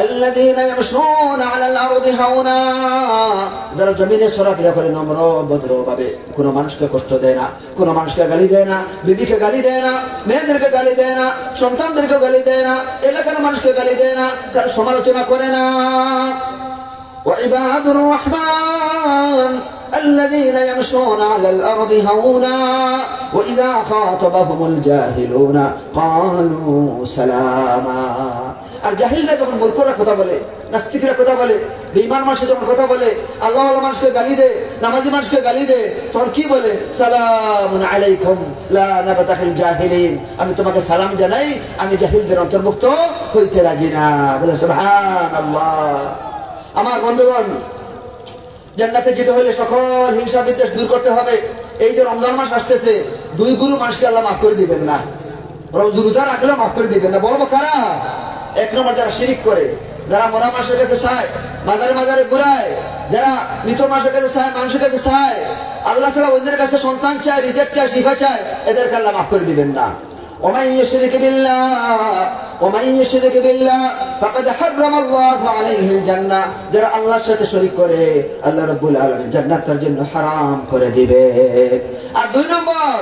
الذين يمشون على الأرض هونا, যারা জমিনে চলাফেরা করে নম্র ভদ্র ভাবে, কোনো মানুষকে কষ্ট দেয় না, কোনো মানুষকে গালি দেয় না, বিবিকে গালি দেয় না, মেয়েদেরকে গালি দেয় না, সন্তানদেরকে গালি দেয় না, এলাকার মানুষকে গালি দেয় না, কারো সমালোচনা করে না। وعباد الرحمن الذين يمشون على الأرض هونا وإذا خاطبهم الجاهلون قالوا سلاما। আর জাহিলরা যখন মূর্খরা কথা বলে, নাস্তিকরা কথা বলে, বেঈমান মানুষ যখন কথা বলে, আল্লাহওয়ালা মানুষকে গালি দেয়, নামাজি মানুষকে গালি দেয়, তখন কি বলে? সালামুন আলাইকুম লা নাবতাখিল জাহিলিন, আমি তোমাকে সালাম জানাই, আমি জাহিলদের অন্তর্ভুক্ত হইতে রাজি না। বলে সুবহানাল্লাহ। আমার বন্ধুগণ, জান্নাতে যেতে হলে সকল হিংসা বিদ্বেষ দূর করতে হবে। এই যে রমজান মাস আসতেছে, দুই গুরু মানুষকে আল্লাহ মাফ করে দিবেন না, রোজা রাখলেও মাফ করে দিবেন না। বলবো কারা? এক নম্বর যারা শিরিক করে, যারা মরা মানুষের কাছে চায়, মাজারে ঘুরায়, যারা মৃত মানুষের কাছে চায়, মানুষের কাছে চায়, আল্লাহ ছাড়া অন্যের কাছে সন্তান চায়, রিজেক্ট চায়, শিফা চায়, এদেরকে আল্লাহ মাফ করে দিবেন না। ومن يشرك بالله فقد حرم الله عليه الجنة, যারা আল্লাহর সাথে শরীক করে আল্লাহ রাব্বুল আলামিন জান্নাত তার জন্য হারাম করে দিবে। আর দুই নম্বর,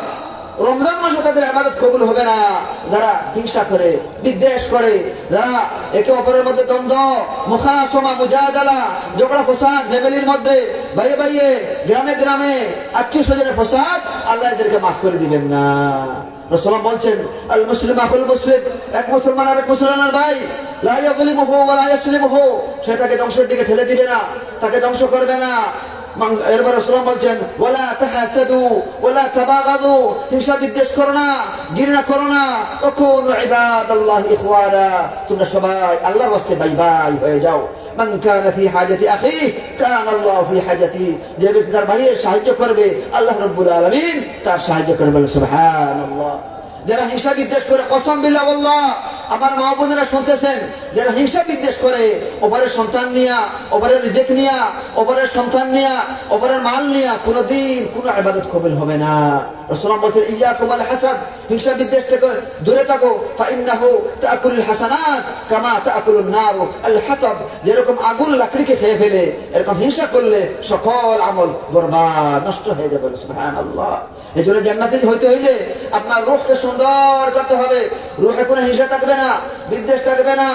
রমজান মাসে তাদের ইবাদত কবুল হবে না যারা হিংসা করে, বিদ্বেষ করে, যারা একে অপরের মধ্যে দ্বন্দ্ব, মুখাসমা, মুজাদালা, ঝগড়া ফসাদ, ফ্যামিলির মধ্যে, ভাইয়ে ভাইয়ে, গ্রামে গ্রামে, আত্মীয় স্বজনের ফসাদ আল্লাহ এদেরকে মাফ করে দিবেন না। রাসূলুল্লাহ বলছেন আল মুসলিম আখুল মুসলিম, এক মুসলমান আরেক মুসলমানের ভাই, লা ইয়াযলিমুহু ওয়া লা ইয়াসলিমুহু, সে তাকে ধ্বংসের দিকে ঠেলে দিবে না, তাকে ধ্বংস করবে না। এরপর রাসূলুল্লাহ বলছেন ওয়ালা তাহাসাদু ওয়ালা তাবাগাদু, হিংসা বিদ্বেষ করো না, ঘৃণা করো না। ওয়াকুনু ইবাদাল্লাহি ইখওয়ানা, তোমরা সবাই আল্লাহর ওয়াস্তে ভাই ভাই হয়ে যাও। মান কানা ফি হাজাতি আখিহি কানা আল্লাহু ফি হাজাতি, যে ব্যক্তি তার ভাইয়ের সাহায্য করবে আল্লাহ রাব্বুল আলামিন তার সাহায্য করবেন। সুবহানাল্লাহ। যারা হিংসা বিদ্বেষ করে, কসম বিল্লাহ আল্লাহ, আমার মা বোনেরা শুনতেছেন, যারা হিংসা বিদ্বেষ করে ওপরের সন্তান নিয়া, ওপরের রিজিক নিয়া, ওপরের সন্তান নিয়া, ওপরের মাল নিয়া কোনদিন কোন ইবাদত কবুল হবে না। রাসূলুল্লাহ বলেন ইয়াকুম আল হাসাদ, হিংসা বিদ্বেষ থেকে দূরে থাকো। ফাইন্নাহু তাকুলুল হাসানাত কামা তাকুলুন নার আল হাতাব, যেরকম আগুন লাকড়িকে খেয়ে ফেলে, এরকম হিংসা করলে সকল আমল বরবাদ, নষ্ট হয়ে যাবে। সুবহানাল্লাহ। এজন্য জান্নাতে হইতে হইলে আপনার রূহকে সুন্দর করতে হবে। রূহে কোনো হিংসা থাকবে না, বিদ্বেষ থাকবে না।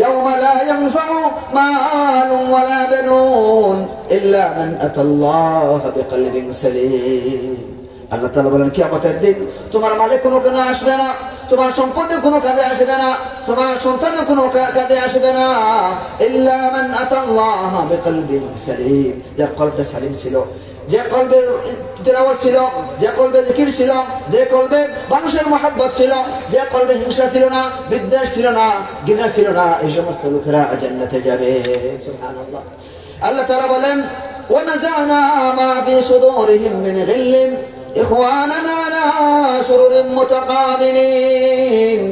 يوم لا ينفع مال ولا بنون إلا من أتى الله بقلب سليم। আল্লাহ তাআলা বলেন কিয়ামতের দিন তোমার মালে কোনো কাজে আসবে না, তোমার সম্পদে কোনো কাজে আসবে না, তোমার সন্তানে কোনো কাজে আসবে না। ইল্লা মান আতাল্লাহ বিকলবিন সালিম, যার কলবটা সালিম ছিল, যে কলবে তিলাওয়াত ছিল, যে কলবে জিকির ছিল, যে কলবে মানুষের মহব্বত ছিল, যে কলবে হিংসা ছিল না, বিদ্বেষ ছিল না, ঘৃণা ছিল না, এই সমস্ত লোকেরা জান্নাতে যাবে। সুবহানাল্লাহ। আল্লাহ তাআলা বলেন ওয়ানাযা'না মা ফি সুদুরিহিম মিন গিল্লিন ইখওয়ানান আলা সুরুরিন মুতাকাবিলিন।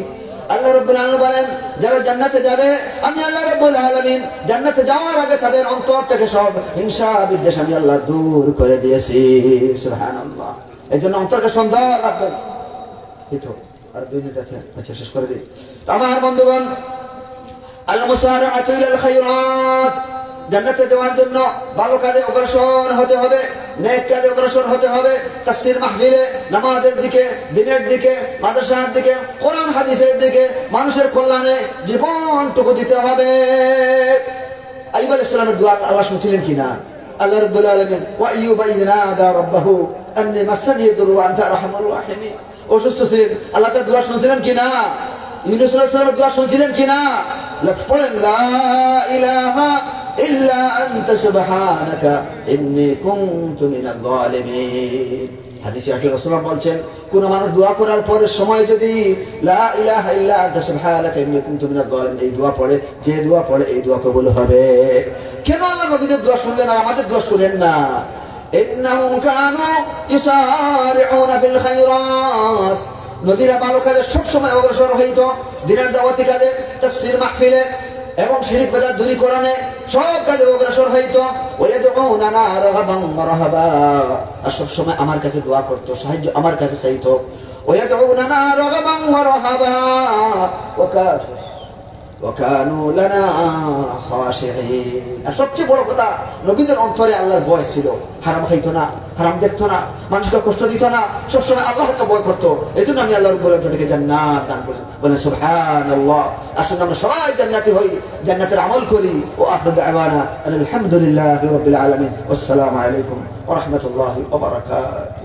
আল্লাহ রাব্বুল আলামিন বলেন যারা জান্নাতে যাবে, আমি আল্লাহ রাব্বুল আলামিন জান্নাতে যাওয়ার আগে তাদের অন্তর থেকে সব হিংসা বিদ্বেষ আমি আল্লাহ দূর করে দিয়েছি। সুবহানাল্লাহ। এজন্য অন্তরকে সুন্দর রাখবেন। এই তো আর 2 মিনিট আছে, আচ্ছা শেষ করে দিই। আমার বন্ধুগণ, আল মুসারাআতু ইলাল খায়রাত, জান্নাতে যাওয়ার জন্য ভালো কাজে অগ্রসর হতে হবে, নেক কাজে অগ্রসর হতে হবে। তাফসীর মাহফিলে, নামাজের দিকে, দ্বীনের দিকে, মাদ্রাসার দিকে, কোরআন হাদিসের দিকে, মানুষের কল্যাণে জীবনটুকু দিতে হবে। আইয়ুব আলাইহিস সালামের দোয়া আল্লাহ শুনছিলেন কিনা? আল্লাহ রাব্বুল আলামিন ওয়া আইয়ুবা ইয নাদা রাব্বাহু আন্নী মাসানি ইয়াদুরু ওয়া আনতা আরহামুর রাহিমিন, অসুস্থ ছিলেন, আল্লাহ তার দোয়া শুনছিলেন কিনা? ইউনূস আলাইহিস সালামের দোয়া শুনছিলেন কিনা? পড়েন লা ইলাহা ইল্লা আনতা সুবহানাকা ইন্নী কুনতু মিনাল যালিমিন। হাদিসে আসলে রাসূলুল্লাহ বলছেন কোন মানুষ দোয়া করার পরে সময় যদি লা ইলাহা ইল্লা আনতা সুবহানাকা ইন্নী কুনতু মিনাল যালিমিন এই দোয়া পড়ে, যে দোয়া পড়ে এই দোয়া কবুল হবে। কেন আল্লাহ নবীদের দোয়া শুনলেন আর আমাদের দোয়া শুনেন না? ইন্নাহুম কানু ইউসারিউনা বিল খায়রাত, নবীরা ভালো কাজে সব সময় অগ্রসর হইত, দ্বীনের দাওয়াতি কাজে, তাফসীর মাহফিলে এবং শিরক বিদআত দূরীকরণে সব কাজে অগ্রসর হইত। ওয়ায়াদউনানা রাগাবান ওয়া রাহাবা, আর সব সময় আমার কাছে দোয়া করত, সাহায্য আমার কাছে চাইতো। ওয়ায়াদউনানা রাগাবান ওয়া রাহাবা ওয়া কানু লানা খাশিঈন। আর সবচেয়ে বড় কথা, নবীদের অন্তরে আল্লাহর ভয় ছিল। হারাম খাইতো না, হারাম দেখতো না, মানুষকে কষ্ট দিত না, সবসময় আল্লাহকে ভয় করতো। এই জন্য আমি আল্লাহর বলেন তাদেরকে জান্নাত দান করেছি। বলেন সুবহানাল্লাহ। আসুন আমরা সবাই জান্নাতি হই, জান্নাতের আমল করি। ও আখিরু দাওয়ানা আলহামদুলিল্লাহি রাব্বিল আলামিন। আসসালামু আলাইকুম ওয়া রাহমাতুল্লাহি ওয়া বারাকাতুহু।